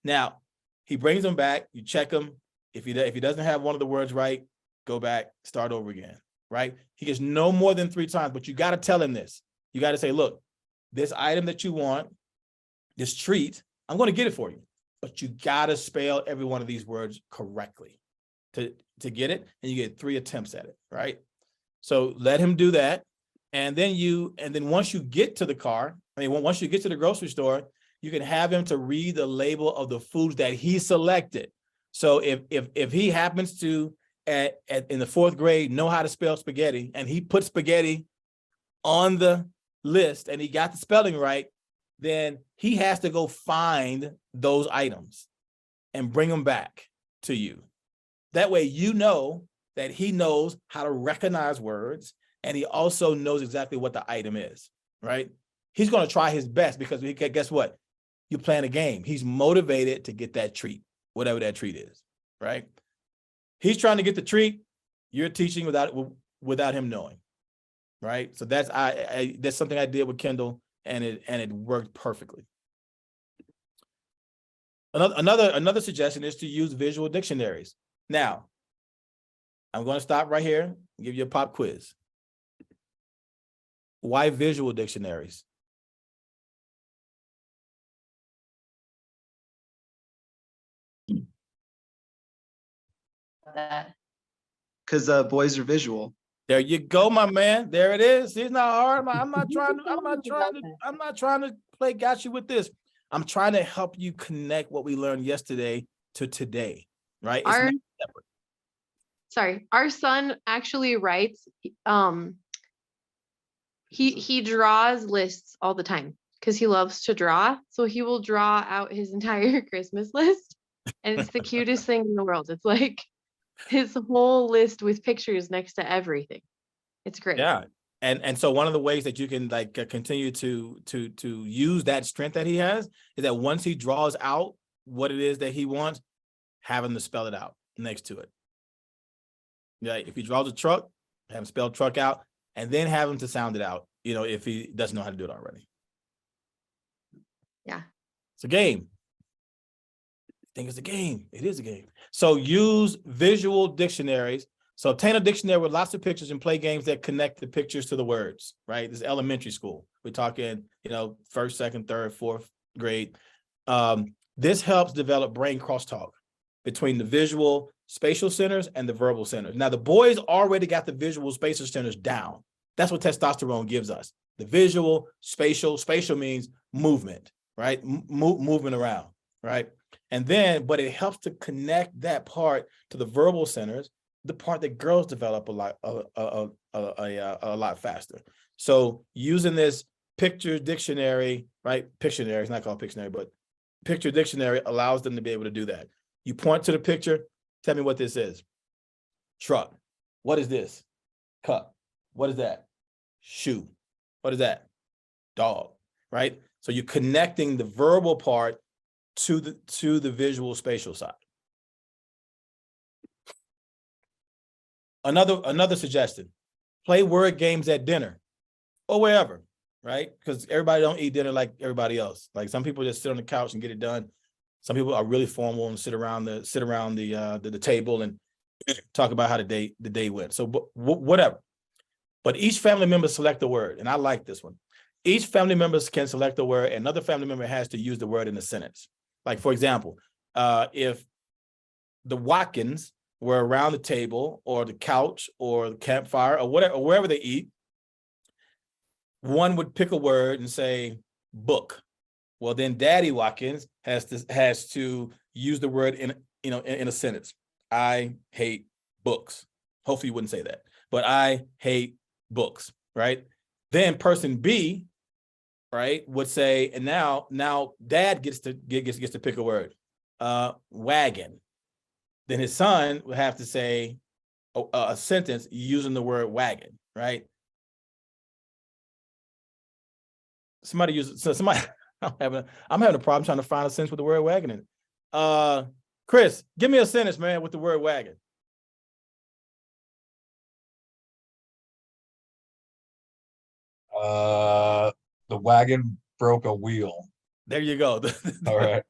Now, he brings them back, you check them. If he doesn't have one of the words right, go back, start over again, right? He gets no more than 3 times, but you got to tell him this. You got to say, look, this item that you want, this treat, I'm going to get it for you, but you got to spell every one of these words correctly to get it, and you get 3 attempts at it, right? So let him do that. And then once you get to the car, once you get to the grocery store, you can have him to read the label of the foods that he selected. So if he happens to in the 4th grade know how to spell spaghetti, and he put spaghetti on the list and he got the spelling right, then he has to go find those items and bring them back to you. That way you know that he knows how to recognize words, and he also knows exactly what the item is, right? He's going to try his best because guess what? You're playing a game. He's motivated to get that treat, whatever that treat is, right? He's trying to get the treat. You're teaching without him knowing, right? So that's something I did with Kendall, and it worked perfectly. Another suggestion is to use visual dictionaries. Now, I'm going to stop right here and give you a pop quiz. Why visual dictionaries? That. Because boys are visual. There you go, my man. There it is. It's not hard. I'm not trying to play gotcha with this. I'm trying to help you connect what we learned yesterday to today, right? It's not separate. Sorry, our son actually writes, he draws lists all the time because he loves to draw. So he will draw out his entire Christmas list, and it's the cutest thing in the world. It's like his whole list with pictures next to everything. It's great. Yeah. And so one of the ways that you can continue to use that strength that he has is that once he draws out what it is that he wants, have him to spell it out next to it. Yeah, if he draws a truck, have him spell truck out, and then have him to sound it out, if he doesn't know how to do it already. Yeah. It's a game. I think it's a game. It is a game. So use visual dictionaries. So obtain a dictionary with lots of pictures and play games that connect the pictures to the words, right? This is elementary school. We're talking, 1st, 2nd, 3rd, 4th grade. This helps develop brain crosstalk between the visual spatial centers and the verbal centers. Now, the boys already got the visual spatial centers down. That's what testosterone gives us. The visual, spatial means movement, right? Movement around, right? And then, but it helps to connect that part to the verbal centers. the part that girls develop a lot faster. So using this picture dictionary, right? Pictionary, it's not called Pictionary, but picture dictionary allows them to be able to do that. You point to the picture, tell me what this is. Truck. What is this? Cup. What is that? Shoe. What is that? Dog, right? So you're connecting the verbal part to the visual spatial side. Another suggestion, play word games at dinner or wherever, right? Because everybody don't eat dinner like everybody else. Like some people just sit on the couch and get it done. Some people are really formal and sit around the table and talk about how the day went. So whatever. But each family member select a word, and I like this one. Each family member can select a word, and another family member has to use the word in a sentence. Like for example, if the Watkins were around the table or the couch or the campfire or whatever, or wherever they eat, one would pick a word and say book. Well, then Daddy Watkins has to use the word in a sentence. I hate books. Hopefully you wouldn't say that, but I hate books, right? Then person B, right, would say, and now Dad gets to pick a word, wagon. Then his son would have to say a sentence using the word wagon, right? Somebody. I'm having a problem trying to find a sentence with the word wagon in it. Chris, give me a sentence, man, with the word wagon. The wagon broke a wheel. There you go. All right.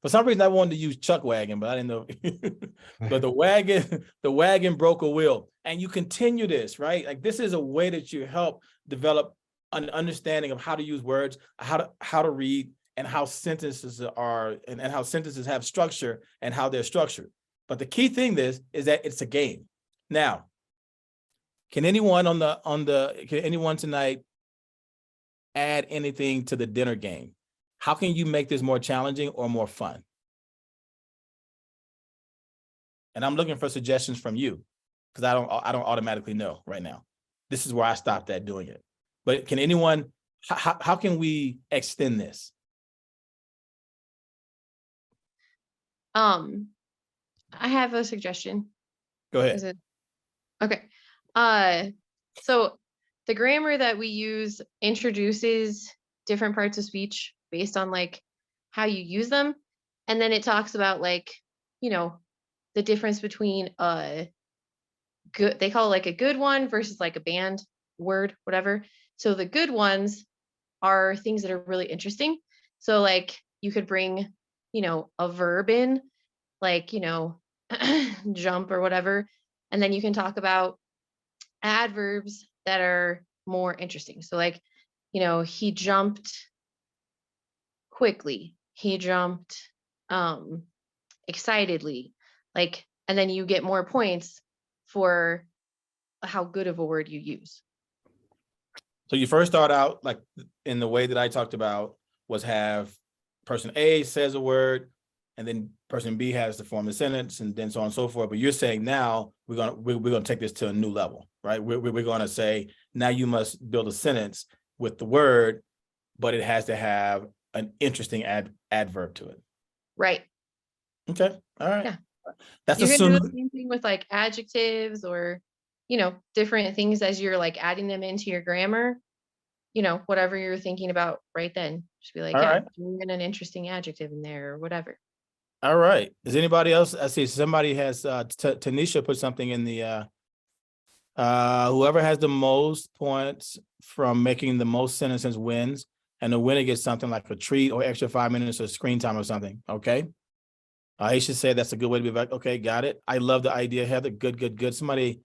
For some reason, I wanted to use chuck wagon, but I didn't know. But the wagon broke a wheel, and you continue this, right? Like this is a way that you help develop an understanding of how to use words, how to read, and how sentences are, and how sentences have structure and how they're structured. But the key thing is that it's a game. Now, can anyone can anyone tonight add anything to the dinner game? How can you make this more challenging or more fun? And I'm looking for suggestions from you because I don't automatically know right now. This is where I stopped at doing it. But can anyone, how can we extend this? I have a suggestion. Go ahead. Is it okay? So the grammar that we use introduces different parts of speech based on like how you use them, and then it talks about like, you know, the difference between good, they call it like a good one versus like a banned word, whatever. So the good ones are things that are really interesting. So like you could bring, you know, a verb in, like, you know, jump or whatever, and then you can talk about adverbs that are more interesting. So like, you know, he jumped quickly, he jumped excitedly, like, and then you get more points for how good of a word you use. So you first start out like in the way that I talked about was have person A says a word, and then person B has to form the sentence, and then so on and so forth. But you're saying now we're gonna take this to a new level, right? We're gonna say now you must build a sentence with the word, but it has to have an interesting adverb to it. Right. Okay. All right. Yeah. That's You can do the assuming. same thing with like adjectives or, you know, different things as you're like adding them into your grammar, you know, whatever you're thinking about right then. Just be like, All yeah, right. bring in an interesting adjective in there or whatever. All right. Is anybody else? I see somebody has Tanisha put something in the whoever has the most points from making the most sentences wins, and the winner gets something like a treat or extra 5 minutes of screen time or something. Okay. Aisha said that's a good way to be back. Okay, got it. I love the idea, Heather. Good. Somebody,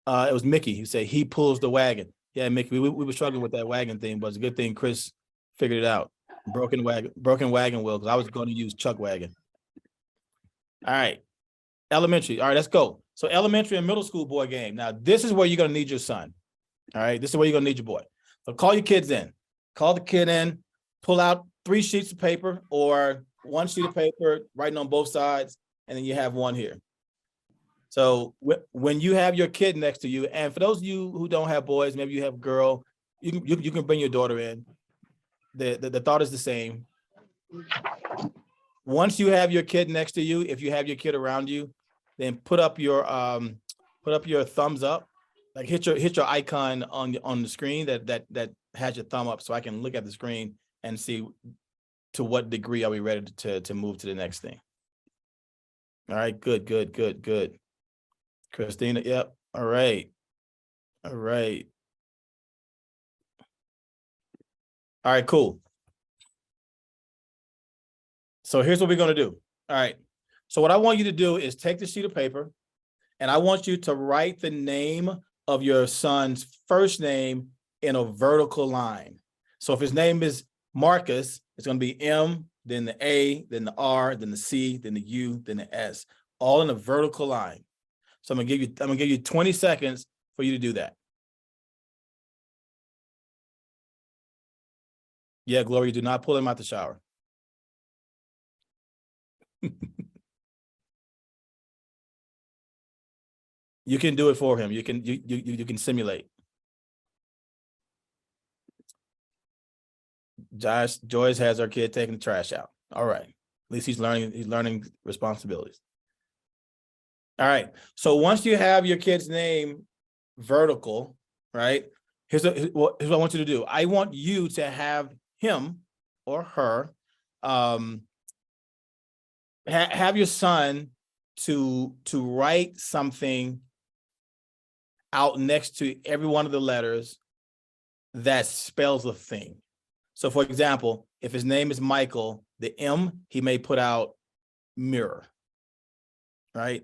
it was Mickey who said he pulls the wagon. Yeah, Mickey, we were struggling with that wagon thing, but it's a good thing Chris figured it out. Broken wagon wheel, because I was going to use chuck wagon. All right. Elementary. All right, let's go. So elementary and middle school board game. Now, this is where you're going to need your son. All right, this is where you're going to need your boy. So call your kids in. Call the kid in, pull out 3 sheets of paper or 1 sheet of paper, writing on both sides, and then you have one here. So when you have your kid next to you, and for those of you who don't have boys, maybe you have a girl, you can bring your daughter in. The thought is the same. Once you have your kid next to you, if you have your kid around you, then put up your thumbs up, like hit your icon on the screen that has your thumb up, so I can look at the screen and see to what degree are we ready to move to the next thing. All right, good. Christina, yep. All right. All right, cool. So here's what we're going to do. All right. So what I want you to do is take the sheet of paper, and I want you to write the name of your son's first name in a vertical line. So if his name is Marcus, it's going to be M, then the A, then the R, then the C, then the U, then the S, all in a vertical line. So I'm gonna give you 20 seconds for you to do that. Yeah, Gloria, do not pull him out the shower. You can do it for him. You can simulate. Joyce has her kid taking the trash out. All right. At least he's learning responsibilities. All right. So once you have your kid's name vertical, right? Here's what I want you to do. I want you to have him or her have your son to write something out next to every one of the letters that spells a thing. So for example, if his name is Michael, the M, he may put out mirror, right?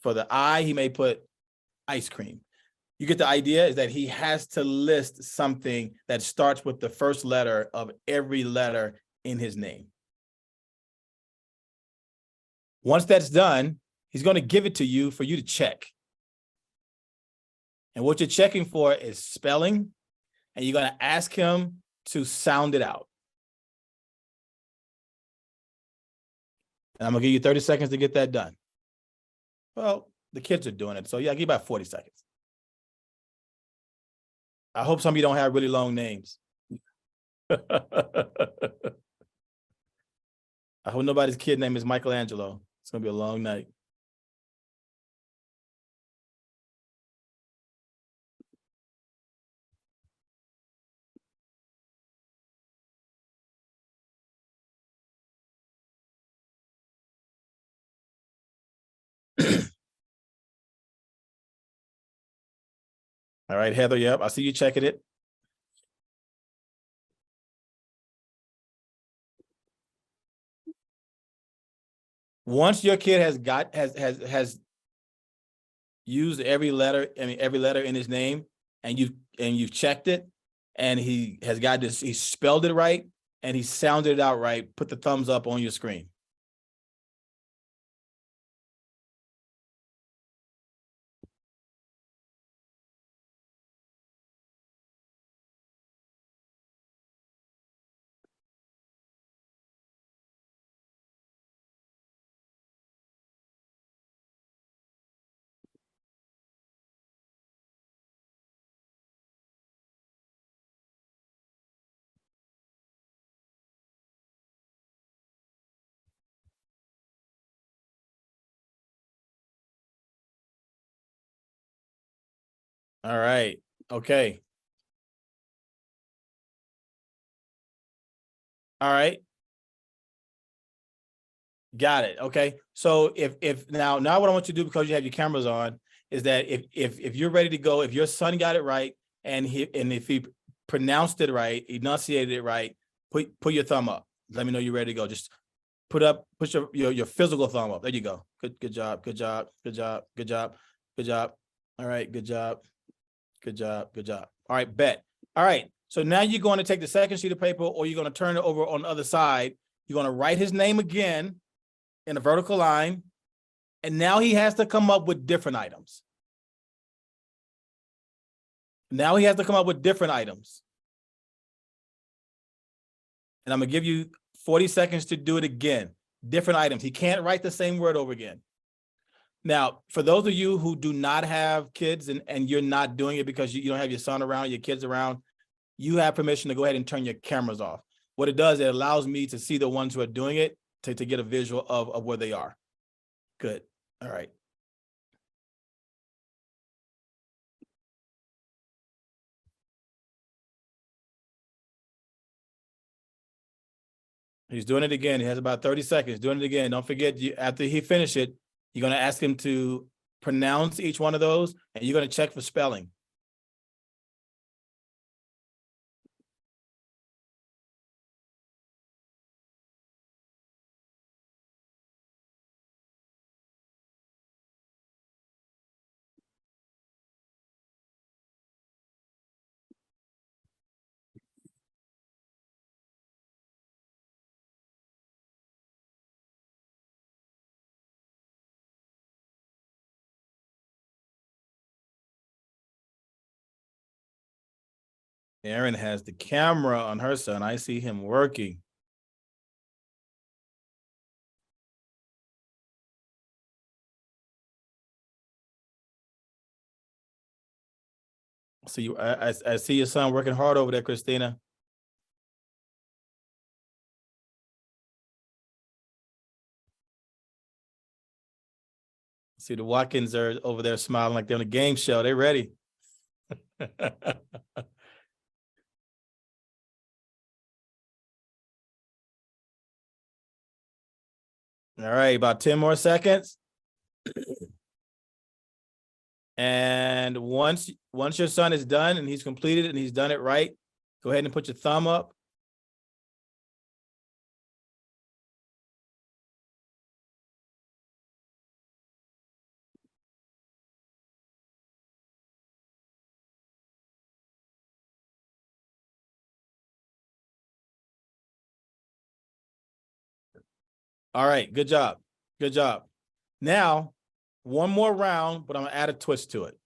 For the I, he may put ice cream. You get the idea, is that he has to list something that starts with the first letter of every letter in his name. Once that's done, he's going to give it to you for you to check. And what you're checking for is spelling, and you're going to ask him to sound it out. And I'm going to give you 30 seconds to get that done. Well, the kids are doing it, so yeah, I'll give you about 40 seconds. I hope some of you don't have really long names. I hope nobody's kid name is Michelangelo. It's going to be a long night. All right, Heather, yep, I see you checking it. Once your kid has used every letter in his name, and you've checked it, and he has got this, he spelled it right, and he sounded it out right, put the thumbs up on your screen. All right, okay. All right. Got it. Okay. So if now what I want you to do, because you have your cameras on, is that if you're ready to go, if your son got it right, and if he pronounced it right, enunciated it right, put your thumb up. Let me know you're ready to go. Just put your physical thumb up. There you go. Good job. Good job. Good job. Good job. Good job. All right. Good job. Good job. Good job. All right. Bet. All right. So now you're going to take the second sheet of paper, or you're going to turn it over on the other side. You're going to write his name again in a vertical line, and now he has to come up with different items. Now he has to come up with different items. And I'm gonna give you 40 seconds to do it again. Different items. He can't write the same word over again. Now, for those of you who do not have kids and you're not doing it because you don't have your son around, your kids around, you have permission to go ahead and turn your cameras off. What it does, it allows me to see the ones who are doing it to get a visual of where they are. Good. All right. He's doing it again. He has about 30 seconds. Doing it again. Don't forget, after he finishes it, you're going to ask him to pronounce each one of those, and you're going to check for spelling. Erin has the camera on her son. I see him working. So I see your son working hard over there, Christina. See the Watkins are over there smiling like they're on a game show. They're ready. All right, about 10 more seconds. And once your son is done and he's completed and he's done it right, go ahead and put your thumb up. All right, good job. Good job. Now, one more round, but I'm gonna add a twist to it.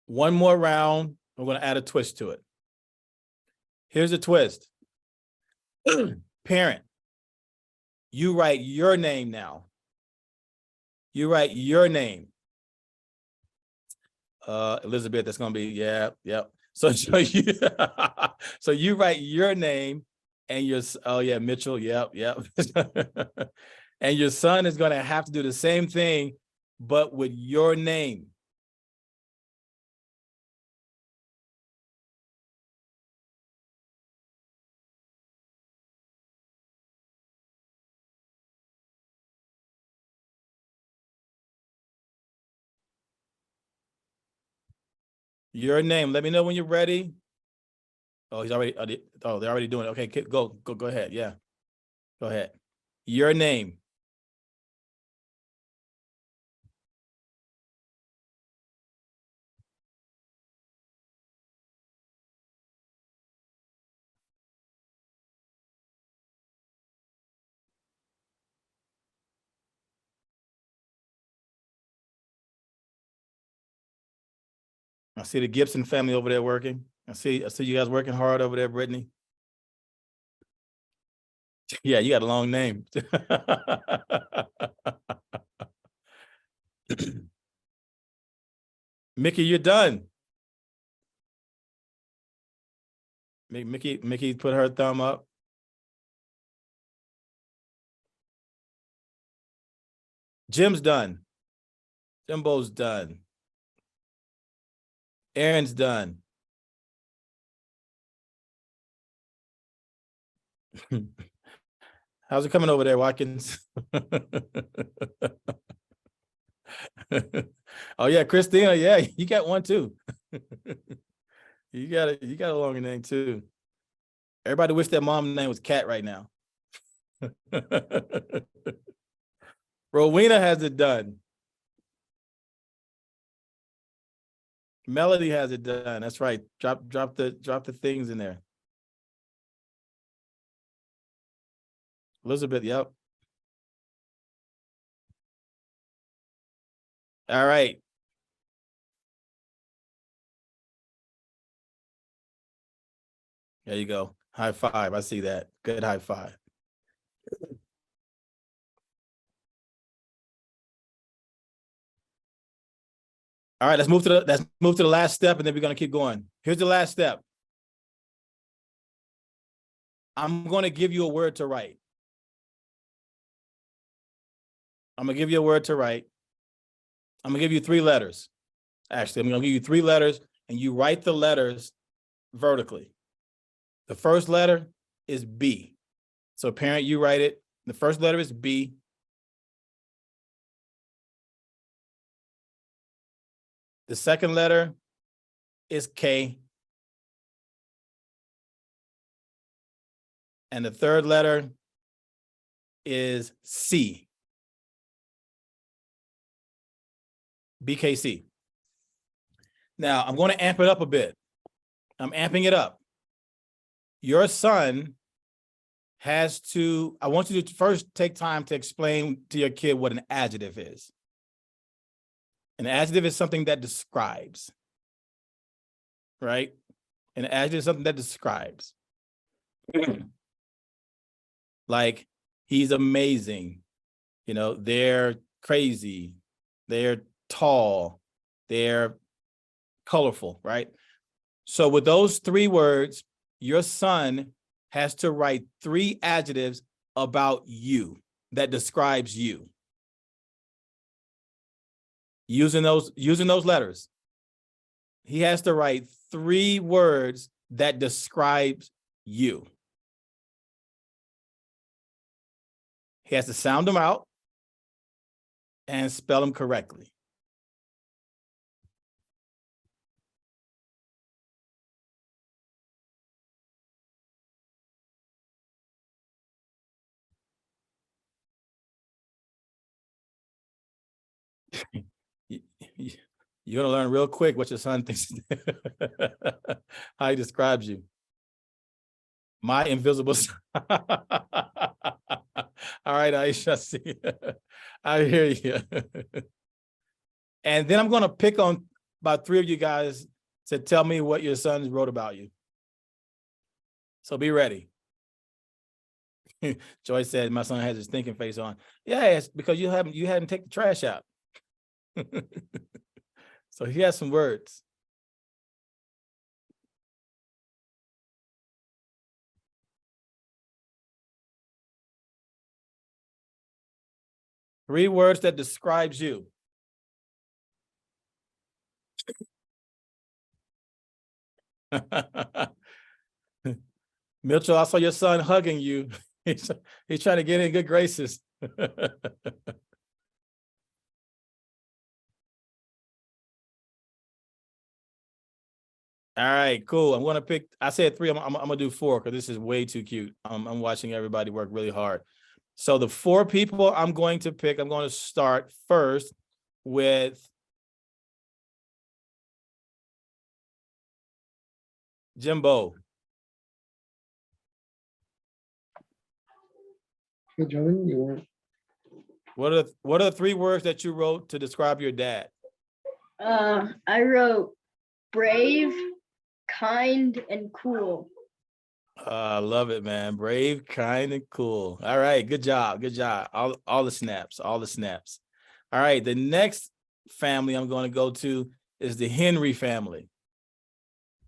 One more round, I'm gonna add a twist to it. Here's the twist. Parent, you write your name now. You write your name. Elizabeth, that's gonna be, yeah. So you so you write your name and your, oh yeah, Mitchell, yep. And your son is gonna have to do the same thing, but with your name. Your name. Let me know when you're ready. Oh, he's already, oh, they're already doing it. Okay, go ahead. Yeah, go ahead. Your name. I see the Gibson family over there working. I see you guys working hard over there, Brittany. Yeah, you got a long name. Mickey, you're done. Mickey put her thumb up. Jim's done. Jimbo's done. Aaron's done. How's it coming over there, Watkins? Oh yeah, Christina, yeah, you got one too. You got a longer name too. Everybody wish their mom's name was Cat right now. Rowena has it done. Melody has it done. That's right. Drop the things in there. Elizabeth, yep. All right. There you go. High five. I see that. Good high five. All right, let's move to the last step, and then we're gonna keep going. Here's the last step. I'm gonna give you a word to write. I'm gonna give you a word to write. I'm gonna give you 3 letters. Actually, I'm gonna give you 3 letters, and you write the letters vertically. The first letter is B. So parent, you write it. The first letter is B. The second letter is K. And the third letter is C. BKC. Now, I'm going to amp it up a bit. I'm amping it up. Your son has to, I want you to first take time to explain to your kid what an adjective is. An adjective is something that describes, right? An adjective is something that describes. Like, he's amazing. You know, they're crazy. They're tall. They're colorful, right? So with those 3 words, your son has to write 3 adjectives about you that describes you. Using those letters. He has to write 3 words that describes you. He has to sound them out and spell them correctly. You're gonna learn real quick what your son thinks, how he describes you. My invisible son. All right, Aisha, see, I hear you. And then I'm gonna pick on about 3 of you guys to tell me what your sons wrote about you. So be ready. Joy said my son has his thinking face on. Yeah, it's because you hadn't taken the trash out. So he has some words. Three words that describes you. Mitchell, I saw your son hugging you. He's trying to get in good graces. All right, cool. I'm gonna pick. I said 3. I'm gonna do 4 because this is way too cute. I'm watching everybody work really hard. So the 4 people I'm going to pick. I'm going to start first with Jimbo. Hey, Jordan, you want? What are the 3 words that you wrote to describe your dad? I wrote brave, kind, and cool. I love it, man. Brave, kind, and cool. All right, good job, good job. All the snaps, all the snaps. All right, the next family I'm going to go to is the Henry family.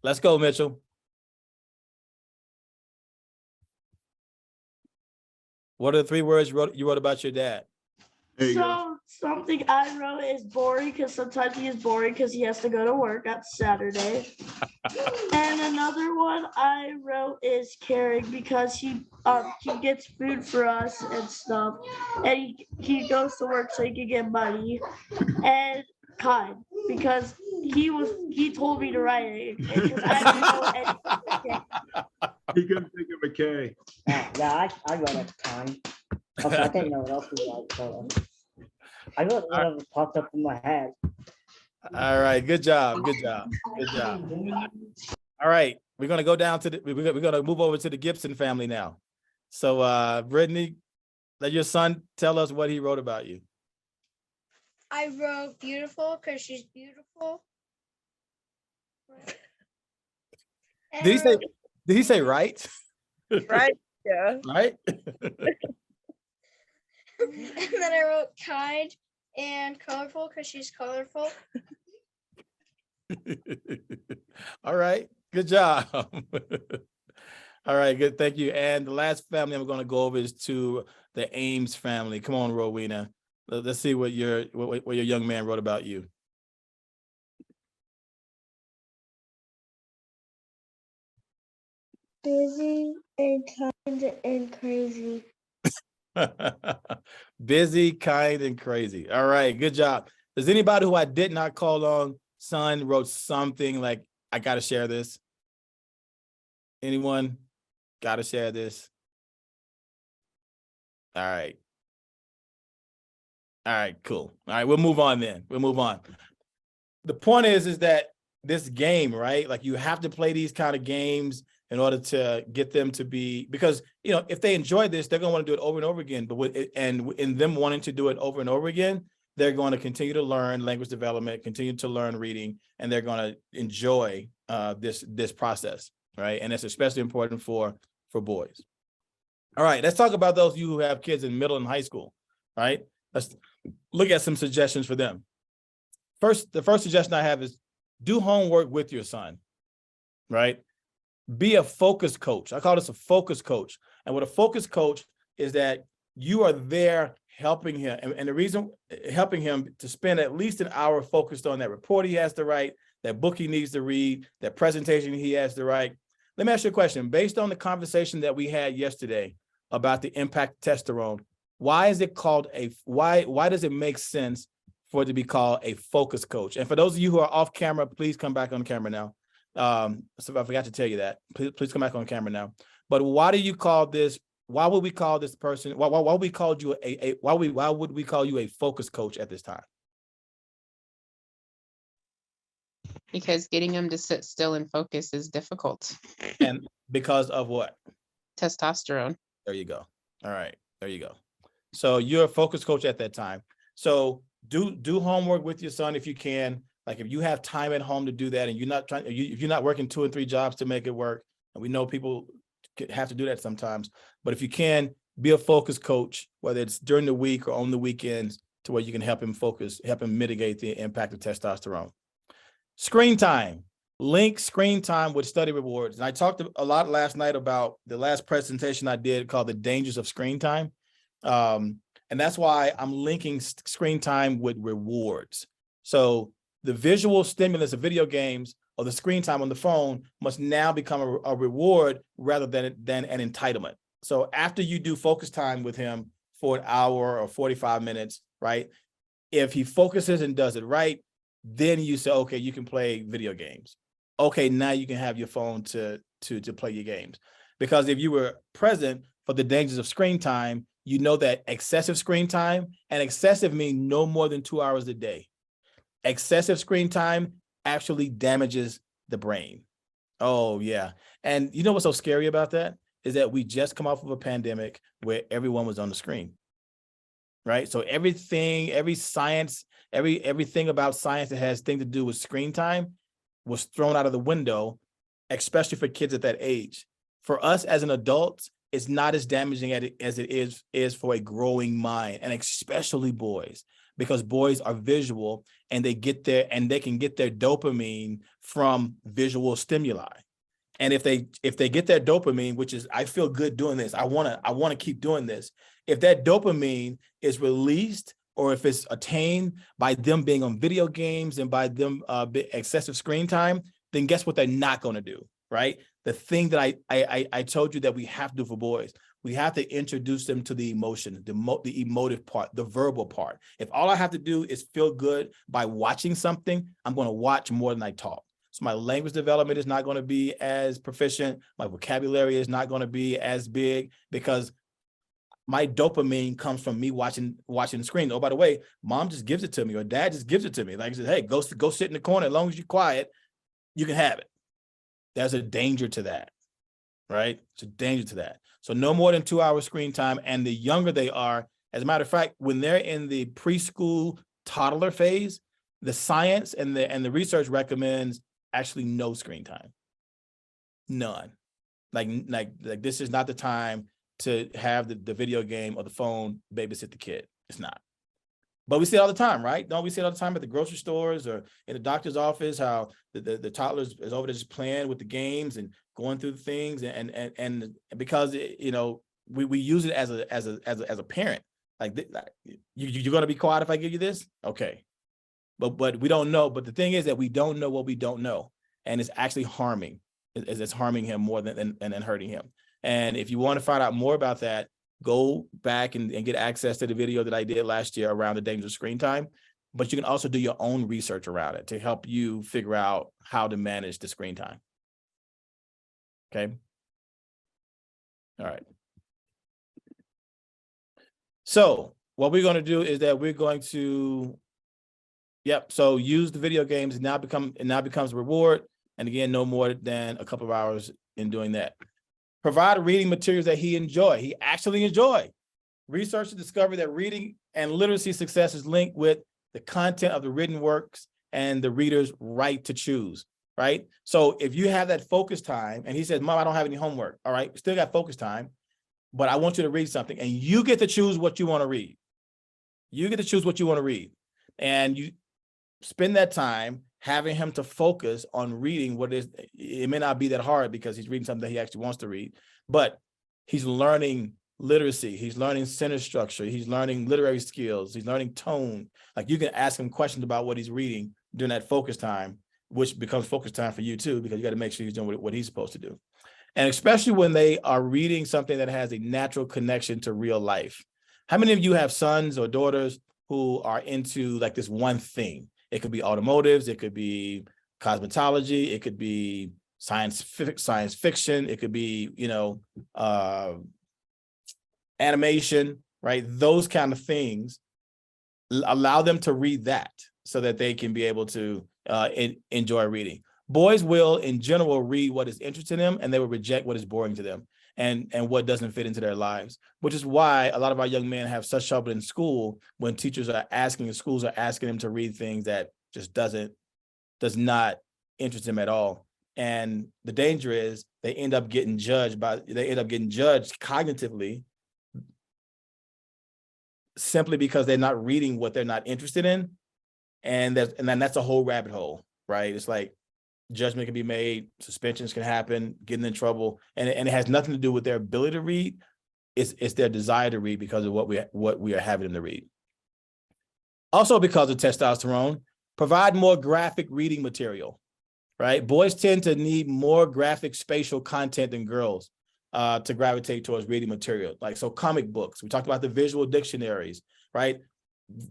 Let's go, Mitchell. What are the 3 words you wrote about your dad? So something I wrote is boring because sometimes he is boring because he has to go to work on Saturday. And another one I wrote is caring because he gets food for us and stuff, and he goes to work so he can get money. And kind because he told me to write it because I didn't know anything. He couldn't think of a K. Yeah, I wrote it kind. Also, I didn't know what else was like, so I wrote whatever popped up in my head. All right, good job, good job, good job. All right, we're gonna go down to we're gonna move over to the Gibson family now. So Brittany, let your son tell us what he wrote about you. I wrote beautiful because she's beautiful. Did he say right? Right, yeah. Right? And then I wrote kind and colorful because she's colorful. All right, good job. All right, good, thank you. And the last family I'm going to go over is to the Ames family. Come on, Rowena. Let's see what your young man wrote about you. Busy and kind and crazy. Busy, kind, and crazy. All right, good job. Does anybody who I did not call on son wrote something like, I got to share this? Anyone got to share this? All right. All right, cool. All right, we'll move on then. We'll move on. The point is that this game, right? Like you have to play these kind of games in order to get them to be, because, you know, if they enjoy this, they're going to want to do it over and over again. But with it, and in them wanting to do it over and over again, they're going to continue to learn language development, continue to learn reading, and they're going to enjoy this process, right? And it's especially important for boys. All right, let's talk about those of you who have kids in middle and high school, right? Let's look at some suggestions for them. The first suggestion I have is do homework with your son, right? Be a focus coach. I call this a focus coach. And what a focus coach is that you are there helping him. And the reason helping him to spend at least an hour focused on that report he has to write, that book he needs to read, that presentation he has to write. Let me ask you a question. Based on the conversation that we had yesterday about the impact of testosterone, why is it called why does it make sense for it to be called a focus coach? And for those of you who are off camera, please come back on camera now. So I forgot to tell you that. Please come back on camera now. But why do you call this? Why would we call this person? Why would we call you why would we call you a focus coach at this time? Because getting them to sit still and focus is difficult. And because of what? Testosterone. There you go. All right, there you go. So you're a focus coach at that time. So do homework with your son if you can. Like if you have time at home to do that, and if you're not working 2 and 3 jobs to make it work, and we know people have to do that sometimes, but if you can, be a focus coach, whether it's during the week or on the weekends, to where you can help him focus, help him mitigate the impact of testosterone. Screen time. Link screen time with study rewards. And I talked a lot last night about the last presentation I did called The Dangers of Screen Time. And that's why I'm linking screen time with rewards. So the visual stimulus of video games or the screen time on the phone must now become a reward rather than an entitlement. So after you do focus time with him for an hour or 45 minutes, right? If he focuses and does it right, then you say, okay, you can play video games. Okay, now you can have your phone to play your games. Because if you were present for the dangers of screen time, you know that excessive screen time, and excessive mean no more than 2 hours a day. Excessive screen time actually damages the brain. Oh yeah. And you know what's so scary about that is that we just come off of a pandemic where everyone was on the screen, right? So everything about science that has thing to do with screen time was thrown out of the window, especially for kids at that age. For us as an adult, it's not as damaging as it is for a growing mind, and especially boys, because boys are visual and they can get their dopamine from visual stimuli. And if they get their dopamine, which is, I feel good doing this, I want to keep doing this. If that dopamine is released, or if it's attained by them being on video games and by them excessive screen time, then guess what they're not going to do, right? The thing that I told you that we have to do for boys, we have to introduce them to the emotion, the emotive part, the verbal part. If all I have to do is feel good by watching something, I'm going to watch more than I talk. So my language development is not going to be as proficient. My vocabulary is not going to be as big, because my dopamine comes from me watching the screen. Oh, by the way, mom just gives it to me, or dad just gives it to me. Like he says, hey, go sit in the corner. As long as you're quiet, you can have it. There's a danger to that, right? It's a danger to that. So no more than 2 hours screen time. And the younger they are, as a matter of fact, when they're in the preschool toddler phase, the science and the research recommends actually no screen time. None. Like this is not the time to have the video game or the phone babysit the kid. It's not. But we see it all the time, right? Don't we see it all the time at the grocery stores or in the doctor's office, how the toddlers is over there just playing with the games and going through the things, and because we use it as a parent, like, you're going to be quiet if I give you this, okay? But we don't know. But the thing is that we don't know what we don't know, and it's actually harming. It's harming him more than hurting him. And if you want to find out more about that, go back and get access to the video that I did last year around the dangers of screen time. But you can also do your own research around it to help you figure out how to manage the screen time. Okay. All right. So what we're going to do is that we're going to, so use the video games. It now becomes a reward. And again, no more than a couple of hours in doing that. Provide reading materials that he actually enjoy. Research to discover that reading and literacy success is linked with the content of the written works and the reader's right to choose, right? So if you have that focus time, and he says, Mom, I don't have any homework. All right, still got focus time, but I want you to read something, and you get to choose what you want to read. You get to choose what you want to read. And you spend that time having him to focus on reading what is, it may not be that hard because he's reading something that he actually wants to read, but he's learning literacy, he's learning sentence structure, he's learning literary skills, he's learning tone. Like, you can ask him questions about what he's reading during that focus time, which becomes focus time for you too, because you got to make sure he's doing what he's supposed to do. And especially when they are reading something that has a natural connection to real life. How many of you have sons or daughters who are into like this one thing? It could be automotives, it could be cosmetology, it could be science fiction, it could be, animation, right? Those kind of things. Allow them to read that so that they can be able to enjoy reading. Boys will, in general, read what is interesting to them, and they will reject what is boring to them and what doesn't fit into their lives, which is why a lot of our young men have such trouble in school when schools are asking them to read things that just does not interest them at all. And the danger is they end up getting judged cognitively simply because they're not reading what they're not interested in. And then that's a whole rabbit hole, right? It's like judgment can be made, suspensions can happen, getting in trouble, and it has nothing to do with their ability to read. It's their desire to read because of what we are having them to read. Also, because of testosterone, provide more graphic reading material, right? Boys tend to need more graphic spatial content than girls to gravitate towards reading material. Like, so comic books, we talked about the visual dictionaries, right?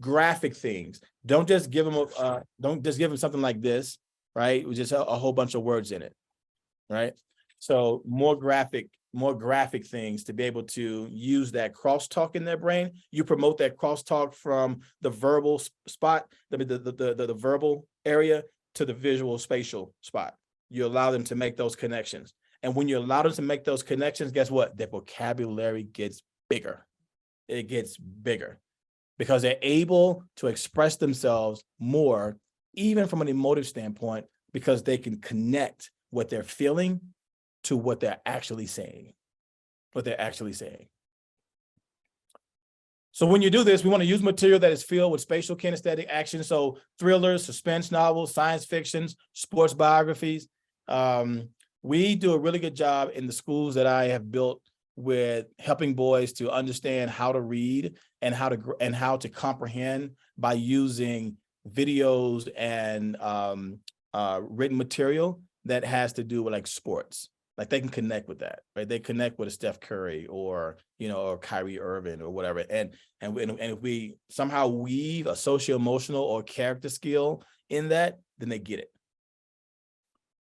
Graphic things. Don't just give them something like this, right? With just a whole bunch of words in it, right? So more graphic things to be able to use that crosstalk in their brain. You promote that crosstalk from the verbal spot, the verbal area to the visual spatial spot. You allow them to make those connections. And when you allow them to make those connections, guess what? Their vocabulary gets bigger. It gets bigger because they're able to express themselves more, even from an emotive standpoint, because they can connect what they're feeling to what they're actually saying. So when you do this, we want to use material that is filled with spatial kinesthetic action. So thrillers, suspense novels, science fictions, sports biographies. We do a really good job in the schools that I have built with helping boys to understand how to read and how to comprehend by using videos and written material that has to do with like sports. Like, they can connect with that, right? They connect with a Steph Curry or Kyrie Irving or whatever. And if we somehow weave a socio-emotional or character skill in that, then they get it.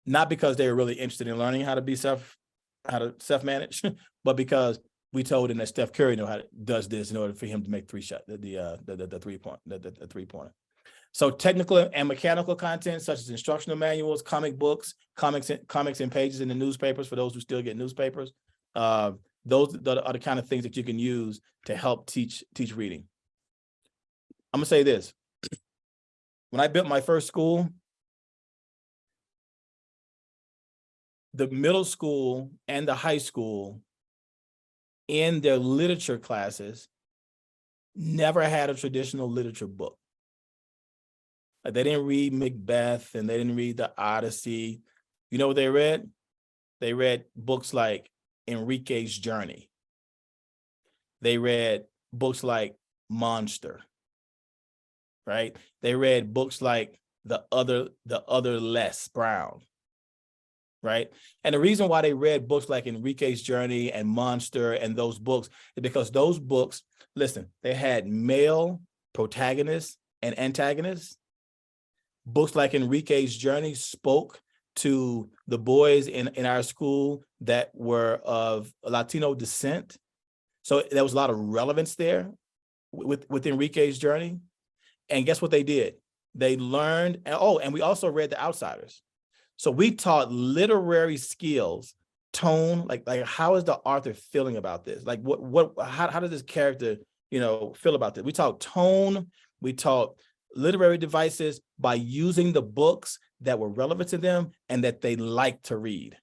Not because they're really interested in learning how to self-manage, but because we told him that Steph Curry does this in order for him to make the three-pointer. So technical and mechanical content, such as instructional manuals, comic books, comics and pages in the newspapers for those who still get newspapers. Those are the kind of things that you can use to help teach reading. I'm gonna say this. When I built my first school, the middle school and the high school, in their literature classes, never had a traditional literature book. Like they didn't read Macbeth and they didn't read the Odyssey. You know what they read? They read books like Enrique's Journey. They read books like Monster, right? They read books like the other Les Brown, right? And the reason why they read books like Enrique's Journey and Monster and those books is because those books, listen, they had male protagonists and antagonists. Books like Enrique's Journey spoke to the boys in our school that were of Latino descent. So there was a lot of relevance there with Enrique's Journey. And guess what they did? They learned, and we also read The Outsiders. So we taught literary skills, tone, like how is the author feeling about this? Like how does this character, feel about this? We taught tone, we taught literary devices by using the books that were relevant to them and that they like to read.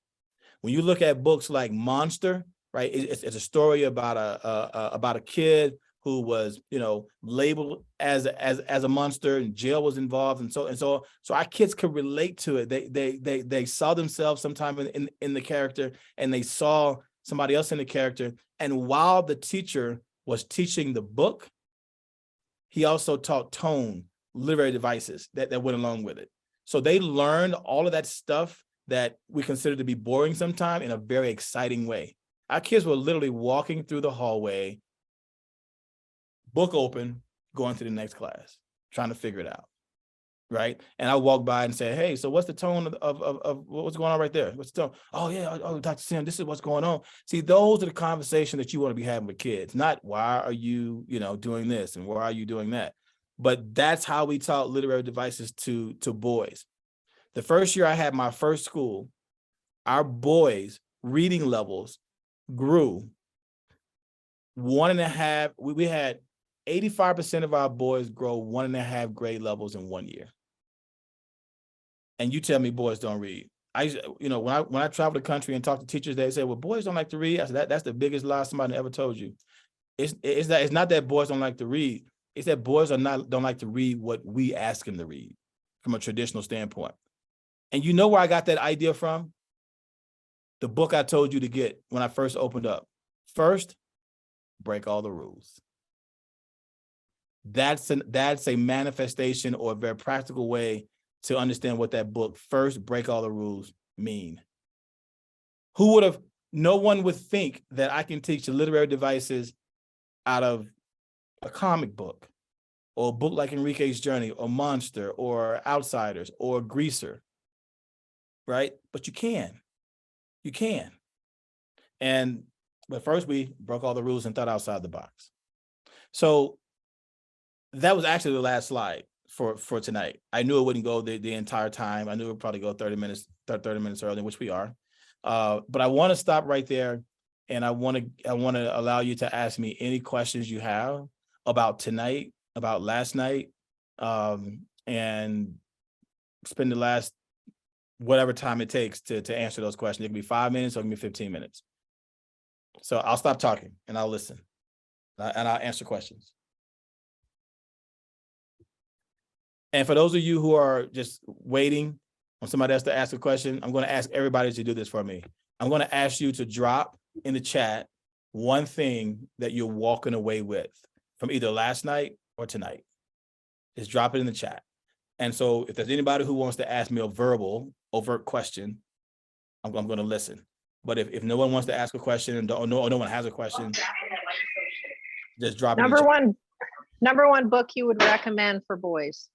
When you look at books like Monster, right, it's a story about a kid who was, labeled as a monster, and jail was involved, and so our kids could relate to it. They saw themselves sometime in the character, and they saw somebody else in the character. And while the teacher was teaching the book, he also taught tone, literary devices that went along with it. So they learned all of that stuff that we consider to be boring sometimes in a very exciting way. Our kids were literally walking through the hallway, book open, going to the next class, trying to figure it out, right? And I walk by and say, hey, so what's the tone of what's going on right there? What's the tone? Oh, yeah, Dr. Sim, this is what's going on. See, those are the conversations that you want to be having with kids, not why are you, doing this and why are you doing that? But that's how we taught literary devices to boys. The first year I had my first school, our boys' reading levels grew 1.5. We had 85% of our boys grow 1.5 grade levels in 1 year. And you tell me boys don't read. When I travel the country and talk to teachers, they say, well, boys don't like to read. I said, that's the biggest lie somebody ever told you. It's not that boys don't like to read. It's that boys don't like to read what we ask them to read from a traditional standpoint. And you know where I got that idea from? The book I told you to get when I first opened up. First, break all the rules. That's a manifestation or a very practical way to understand what that book, First, Break All the Rules, mean. No one would think that I can teach literary devices out of a comic book or a book like Enrique's Journey or Monster or Outsiders or Greaser, right? But you can. But first we broke all the rules and thought outside the box. So that was actually the last slide for tonight. I knew it wouldn't go the entire time. I knew it would probably go 30 minutes early, which we are. But I want to stop right there, and I want to allow you to ask me any questions you have about tonight, about last night, and spend the last whatever time it takes to answer those questions. It can be 5 minutes or it can be 15 minutes. So I'll stop talking and I'll listen and I'll answer questions. And for those of you who are just waiting on somebody else to ask a question, I'm going to ask everybody to do this for me. I'm going to ask you to drop in the chat one thing that you're walking away with from either last night or tonight. Just drop it in the chat. And so if there's anybody who wants to ask me a overt question, I'm going to listen. But if no one wants to ask a question and no one has a question, just drop it in the chat. Number one book you would recommend for boys?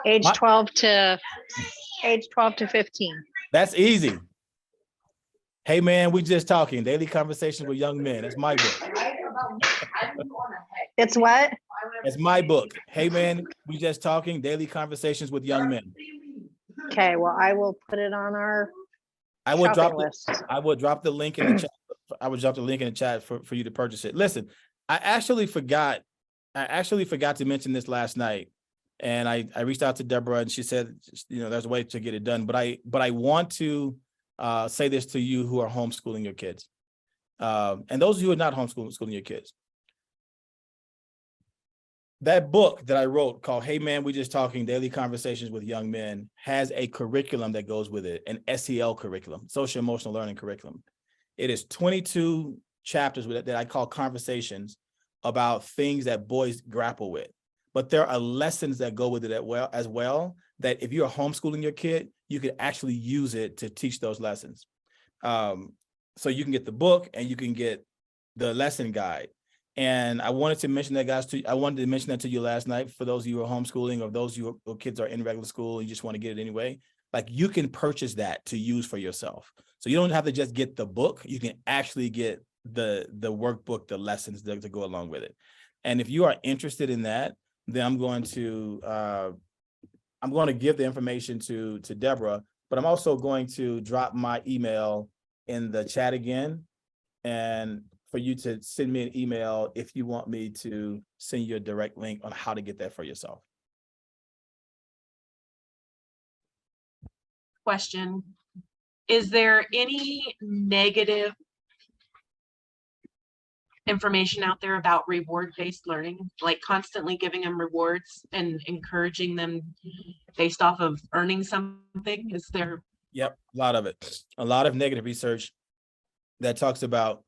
Age 12 to 15. That's easy. Hey man, we just talking. Daily Conversations with Young Men. That's my book. It's what? It's my book. Hey man, we just talking. Daily Conversations with Young Men. Okay, well, I will put it on our I will drop the link in the chat. I would drop the link in the chat for you to purchase it. Listen, I actually forgot to mention this last night, and I reached out to Deborah and she said, there's a way to get it done. But I want to say this to you who are homeschooling your kids. And those of you who are not homeschooling your kids. That book that I wrote called Hey Man, We Just Talking Daily Conversations with Young Men has a curriculum that goes with it, an SEL curriculum, social emotional learning curriculum. It is 22 chapters with it that I call conversations about things that boys grapple with. But there are lessons that go with it as well, that if you're homeschooling your kid, you can actually use it to teach those lessons. So you can get the book and you can get the lesson guide. And I wanted to mention that, guys, I wanted to mention that to you last night for those of you who are homeschooling or those of you who kids are in regular school and you just want to get it anyway. Like, you can purchase that to use for yourself. So you don't have to just get the book. You can actually get the workbook, the lessons to go along with it. And if you are interested in that, then I'm going to give the information to Deborah, but I'm also going to drop my email in the chat again, and for you to send me an email if you want me to send you a direct link on how to get that for yourself. Question. Is there any negative information out there about reward-based learning, like constantly giving them rewards and encouraging them based off of earning something? Is there? Yep, a lot of it. A lot of negative research that talks about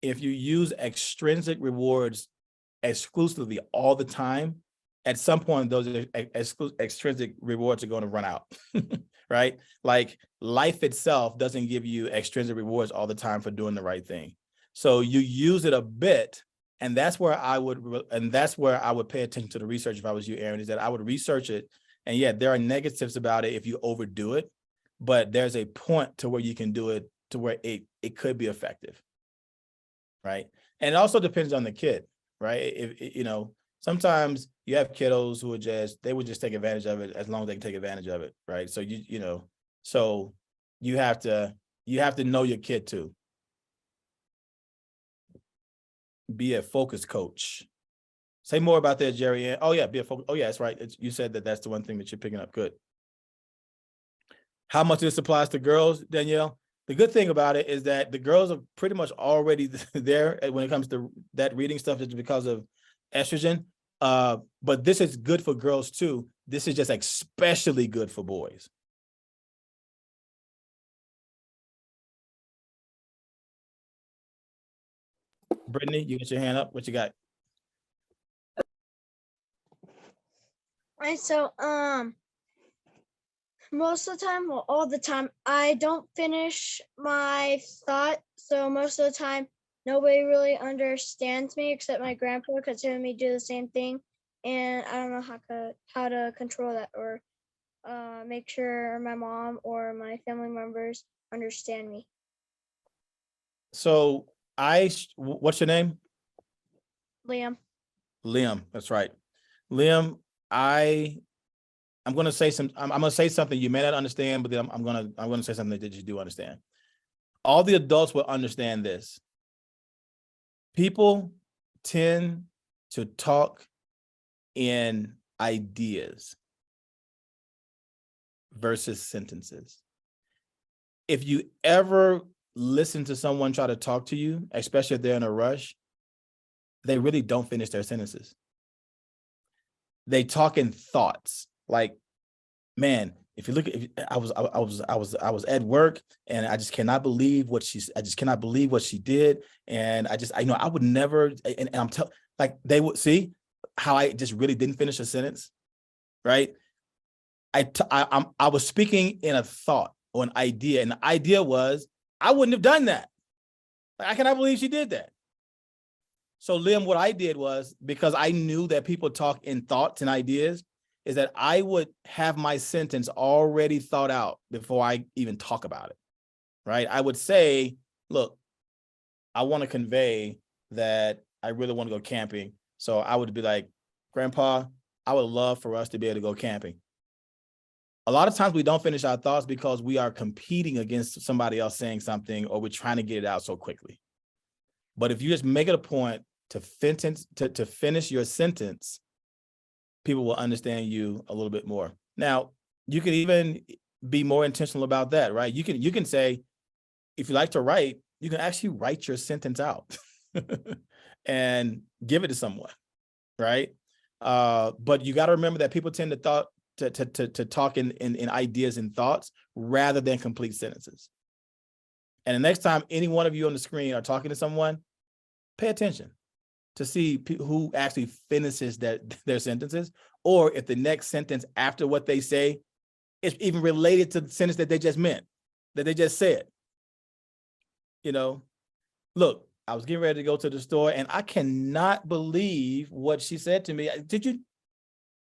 if you use extrinsic rewards exclusively all the time, at some point those extrinsic rewards are going to run out, right? Like, life itself doesn't give you extrinsic rewards all the time for doing the right thing. So you use it a bit, and that's where I would pay attention to the research if I was you, Aaron, is that I would research it. And yeah, there are negatives about it if you overdo it, but there's a point to where you can do it to where it could be effective, right? And it also depends on the kid, right? If you know, sometimes you have kiddos who they would just take advantage of it as long as they can take advantage of it, right? So so you have to know your kid too. Be a focus coach. Say more about that, Jerry. Oh yeah, be a focus. Oh yeah, that's right. You said that's the one thing that you're picking up. Good. How much this applies to girls, Danielle? The good thing about it is that the girls are pretty much already there when it comes to that reading stuff, just because of estrogen. But this is good for girls too. This is just especially good for boys. Brittany, you got your hand up. What you got? Right, so most of the time, well, all the time, I don't finish my thought. So most of the time, nobody really understands me except my grandpa, because him and me do the same thing, and I don't know how to control that or make sure my mom or my family members understand me. So what's your name? Liam. Liam, that's right. Liam, I'm going to say I'm going to say something you may not understand, but then I'm going to say something that you do understand. All the adults will understand this. People tend to talk in ideas versus sentences. If you ever listen to someone try to talk to you, especially if they're in a rush, they really don't finish their sentences. They talk in thoughts. Like, man, if you look at, I was at work and I just cannot believe what she did. And I would never, and I'm like, they would see how I just really didn't finish a sentence, right? I was speaking in a thought or an idea, and the idea was, I wouldn't have done that. Like, I cannot believe she did that. So Liam, what I did was, because I knew that people talk in thoughts and ideas, is that I would have my sentence already thought out before I even talk about it, right? I would say, look, I want to convey that I really want to go camping. So I would be like, Grandpa, I would love for us to be able to go camping. A lot of times we don't finish our thoughts because we are competing against somebody else saying something, or we're trying to get it out so quickly. But if you just make it a point to finish your sentence, people will understand you a little bit more. Now, you can even be more intentional about that, right? You can say, if you like to write, you can actually write your sentence out and give it to someone, right? But you got to remember that people tend to talk in ideas and thoughts rather than complete sentences. And the next time any one of you on the screen are talking to someone, pay attention to see who actually finishes their sentences, or if the next sentence after what they say is even related to the sentence that they just meant, that they just said. You know, look, I was getting ready to go to the store and I cannot believe what she said to me. Did you? I'm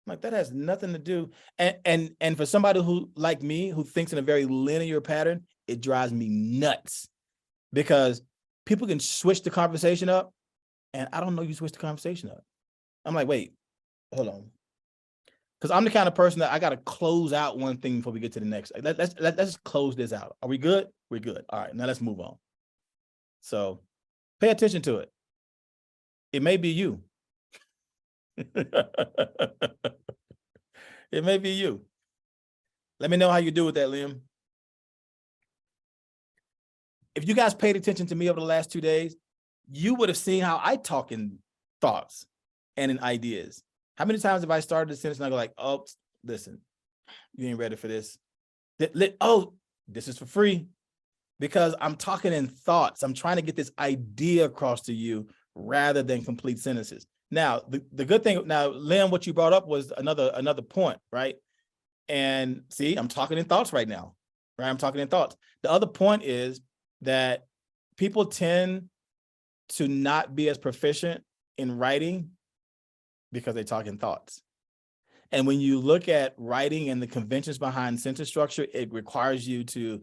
like, that has nothing to do. And for somebody who, like me, who thinks in a very linear pattern, it drives me nuts because people can switch the conversation up and I don't know you switch the conversation up. I'm like, wait, hold on. Because I'm the kind of person that I got to close out one thing before we get to the next. Like, let's close this out. Are we good? We're good. All right, now let's move on. So pay attention to it. It may be you. It may be you. Let me know how you do with that, Liam. If you guys paid attention to me over the last 2 days, you would have seen how I talk in thoughts and in ideas. How many times have I started a sentence and I go like, oh, listen, you ain't ready for this. Oh, this is for free. Because I'm talking in thoughts. I'm trying to get this idea across to you rather than complete sentences. Now, the good thing, now, Lynn, what you brought up was another point, right? And see, I'm talking in thoughts right now, right? I'm talking in thoughts. The other point is that people tend to not be as proficient in writing because they talk in thoughts. And when you look at writing and the conventions behind sentence structure, it requires you to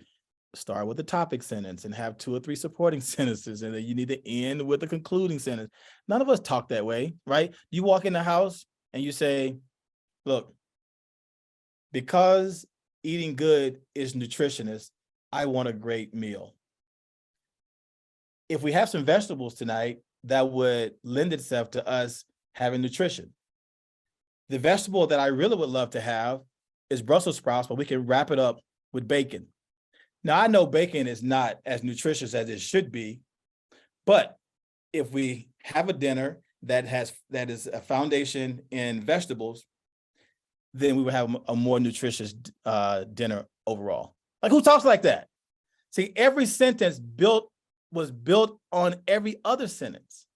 start with a topic sentence and have 2 or 3 supporting sentences, and then you need to end with a concluding sentence. None of us talk that way, right? You walk in the house and you say, look, because eating good is nutritionist, I want a great meal. If we have some vegetables tonight, that would lend itself to us having nutrition. The vegetable that I really would love to have is Brussels sprouts, but we can wrap it up with bacon. Now, I know bacon is not as nutritious as it should be, but if we have a dinner that is a foundation in vegetables, then we would have a more nutritious dinner overall. Like, who talks like that? See, every sentence was built on every other sentence.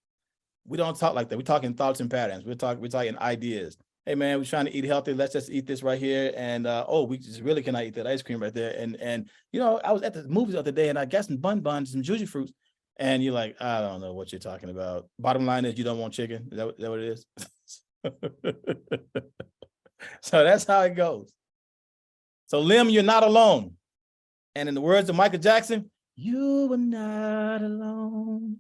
We don't talk like that. We talk in thoughts and patterns. We're talking ideas. Hey man, we're trying to eat healthy. Let's just eat this right here. And we just really cannot eat that ice cream right there. And you know, I was at the movies the other day and I got some buns, some juicy fruits. And you're like, I don't know what you're talking about. Bottom line is you don't want chicken. Is that what it is? So that's how it goes. So Lim, you're not alone. And in the words of Michael Jackson, you are not alone.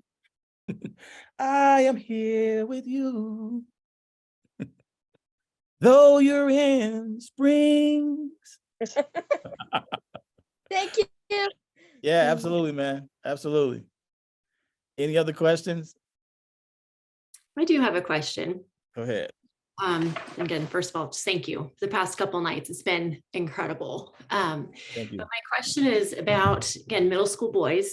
I am here with you. Though you're in Springs. Thank you. Yeah, absolutely, man. Absolutely. Any other questions? I do have a question. Go ahead. Again, first of all, just thank you. The past couple nights, it's been incredible. Thank you. But my question is about, again, middle school boys.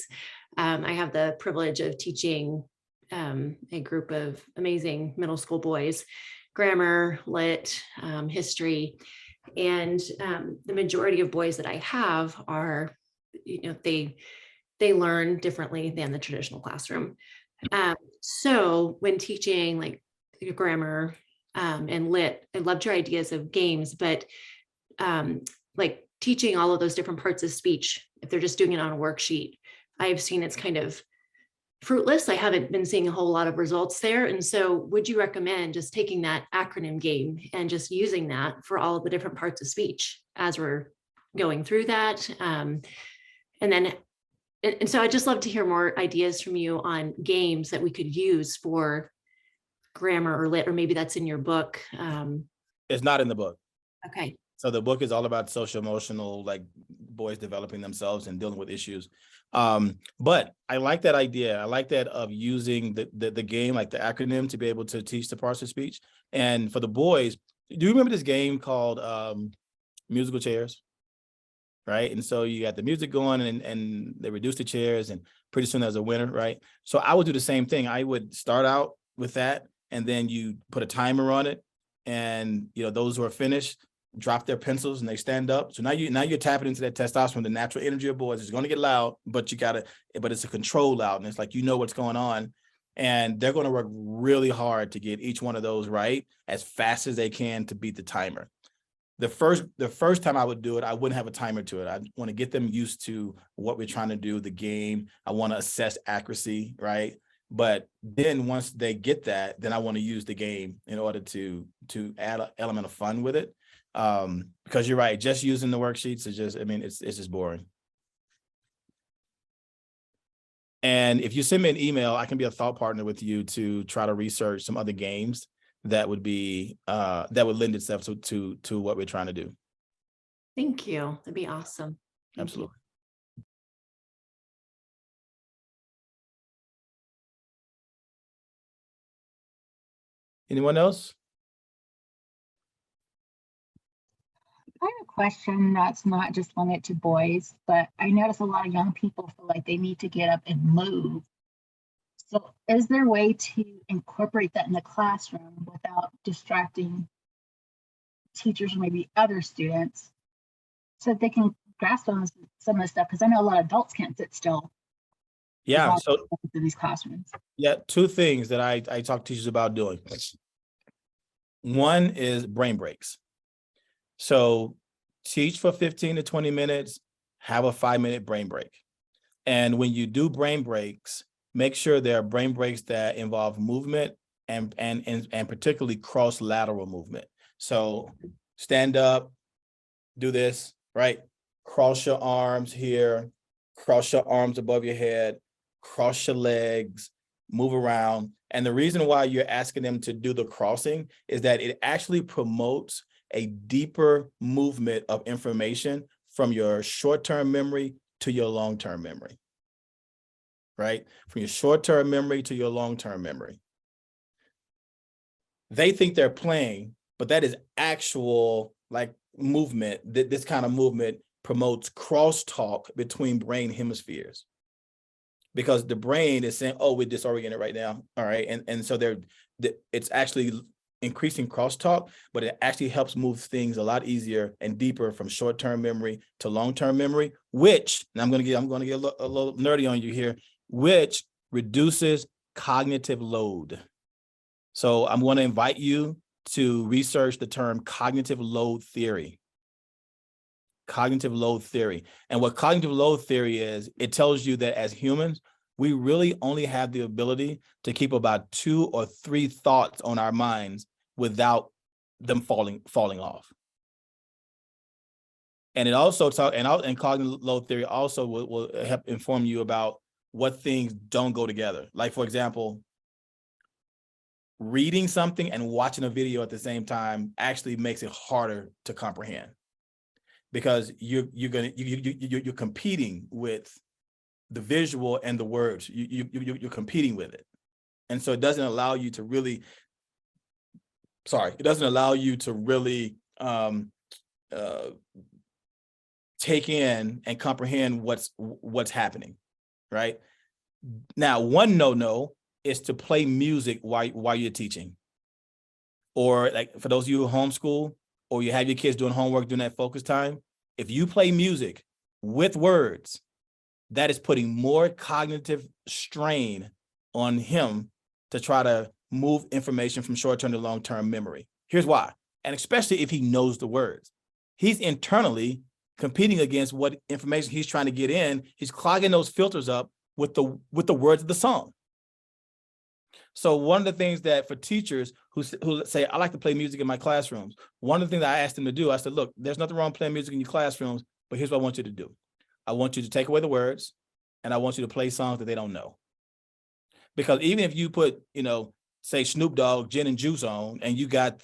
I have the privilege of teaching a group of amazing middle school boys, grammar, lit, history, and the majority of boys that I have are, you know, they learn differently than the traditional classroom. So when teaching like grammar and lit, I loved your ideas of games, but like teaching all of those different parts of speech, if they're just doing it on a worksheet, I've seen it's kind of fruitless. I haven't been seeing a whole lot of results there. And so would you recommend just taking that acronym game and just using that for all of the different parts of speech as we're going through that? And so I'd just love to hear more ideas from you on games that we could use for grammar or lit, or maybe that's in your book. It's not in the book. Okay. So the book is all about social emotional, like boys developing themselves and dealing with issues. But I like that idea. I like that of using the game, like the acronym, to be able to teach the parts of speech. And for the boys, do you remember this game called musical chairs? right? And so you got the music going and they reduce the chairs and pretty soon there's a winner, right? So I would do the same thing. I would start out with that and then you put a timer on it. And, you know, those who are finished drop their pencils and they stand up. So now you're tapping into that testosterone, the natural energy of boys. It's going to get loud, but it's a controlled loudness. Like, you know what's going on. And they're going to work really hard to get each one of those right as fast as they can to beat the timer. The first time I would do it, I wouldn't have a timer to it. I want to get them used to what we're trying to do, the game. I want to assess accuracy, right? But then once they get that, then I want to use the game in order to add an element of fun with it. Because you're right, just using the worksheets is just, I mean, it's just boring. And if you send me an email, I can be a thought partner with you to try to research some other games that would be that would lend itself to what we're trying to do. Thank you. That'd be awesome. Thank you. Absolutely. Anyone else? I have a question that's not just limited to boys, but I notice a lot of young people feel like they need to get up and move. So is there a way to incorporate that in the classroom without distracting teachers or maybe other students so that they can grasp on some of the stuff? Because I know a lot of adults can't sit still. Yeah. So in these classrooms. yeah, two things that I talk to teachers about doing. One is brain breaks. So teach for 15 to 20 minutes, have a 5-minute brain break. And when you do brain breaks, make sure there are brain breaks that involve movement and particularly cross-lateral movement. So stand up, do this, right? Cross your arms here, cross your arms above your head, cross your legs, move around. And the reason why you're asking them to do the crossing is that it actually promotes a deeper movement of information from your short-term memory to your long-term memory, right? From your short-term memory to your long-term memory. They think they're playing, but that is actual like movement. This kind of movement promotes crosstalk between brain hemispheres. Because the brain is saying, oh, we're disoriented right now. All right. And so it's actually increasing crosstalk, but it actually helps move things a lot easier and deeper from short-term memory to long-term memory, which, and I'm going to get a little nerdy on you here, which reduces cognitive load. So I'm going to invite you to research the term cognitive load theory. Cognitive load theory. And what cognitive load theory is, it tells you that as humans, we really only have the ability to keep about 2 or 3 thoughts on our minds without them falling off. And it also and cognitive load theory also will help inform you about what things don't go together. Like, for example, reading something and watching a video at the same time actually makes it harder to comprehend, because you're competing with the visual and the words. You're competing with it, and so it doesn't allow you to really. It doesn't allow you to really take in and comprehend what's happening, right? Now, one no is to play music while you're teaching, or like for those of you who homeschool or you have your kids doing homework during that focus time. If you play music with words, that is putting more cognitive strain on him to try to move information from short-term to long-term memory. Here's why. And especially if he knows the words, he's internally competing against what information he's trying to get in. He's clogging those filters up with the words of the song. So one of the things that for teachers who say, I like to play music in my classrooms, one of the things I asked them to do, I said, look, there's nothing wrong playing music in your classrooms, but here's what I want you to do. I want you to take away the words, and I want you to play songs that they don't know. Because even if you put, say Snoop Dogg, Gin and Juice on, and you got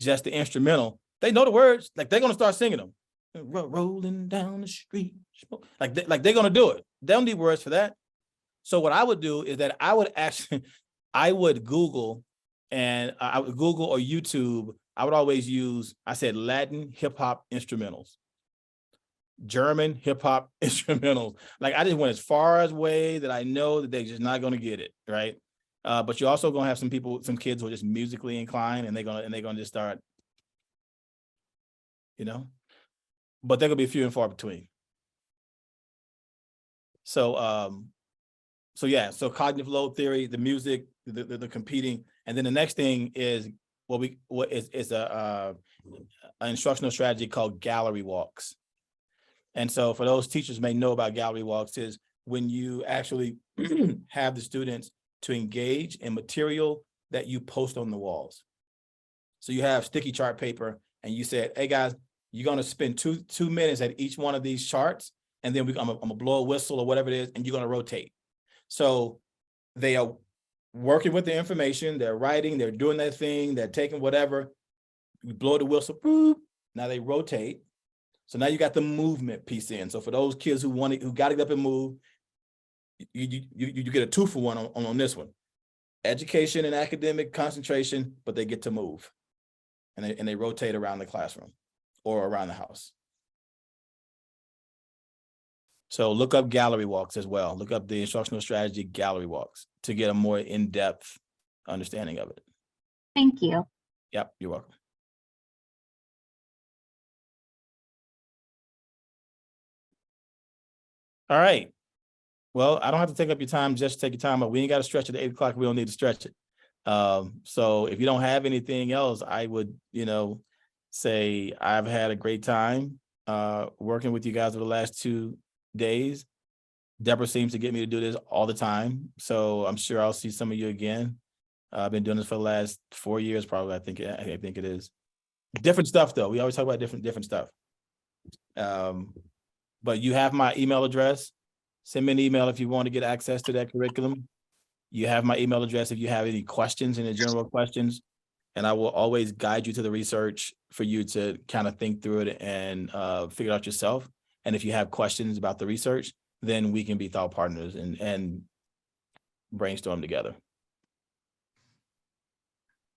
just the instrumental, they know the words. Like, they're going to start singing them. Rolling down the street. Like they're going to do it. They don't need words for that. So what I would do is that I would Google, and I would Google or YouTube. I would always use, I said, Latin hip hop instrumentals. German hip hop instrumentals. Like I just went as far as way that I know that they're just not going to get it, right? But you're also going to have some people, some kids who are just musically inclined, and they're gonna just start, you know. But they're gonna be few and far between. So yeah, so cognitive load theory, the music, the competing, and then the next thing is what is an instructional strategy called gallery walks. And so for those teachers may know about gallery walks is when you actually have the students to engage in material that you post on the walls. So you have sticky chart paper and you said, hey guys, you're gonna spend two minutes at each one of these charts, and then I'm gonna blow a whistle or whatever it is, and you're gonna rotate. So they are working with the information, they're writing, they're doing their thing, they're taking whatever, you blow the whistle, boop, now they rotate. So now you got the movement piece in. So for those kids who got to get up and move, you get a 2-for-1 on this one. Education and academic concentration, but they get to move. And they rotate around the classroom or around the house. So look up gallery walks as well. Look up the instructional strategy gallery walks to get a more in-depth understanding of it. Thank you. Yep, you're welcome. All right. Well, I don't have to take up your time, just take your time, but we ain't got to stretch it at 8 o'clock. We don't need to stretch it. So if you don't have anything else, I would, say I've had a great time working with you guys over the last 2 days. Deborah seems to get me to do this all the time. So I'm sure I'll see some of you again. I've been doing this for the last 4 years, probably. I think it is. Different stuff though. We always talk about different stuff. But you have my email address. Send me an email if you want to get access to that curriculum. You have my email address if you have any questions, any general questions, and I will always guide you to the research for you to kind of think through it and figure it out yourself. And if you have questions about the research, then we can be thought partners and brainstorm together.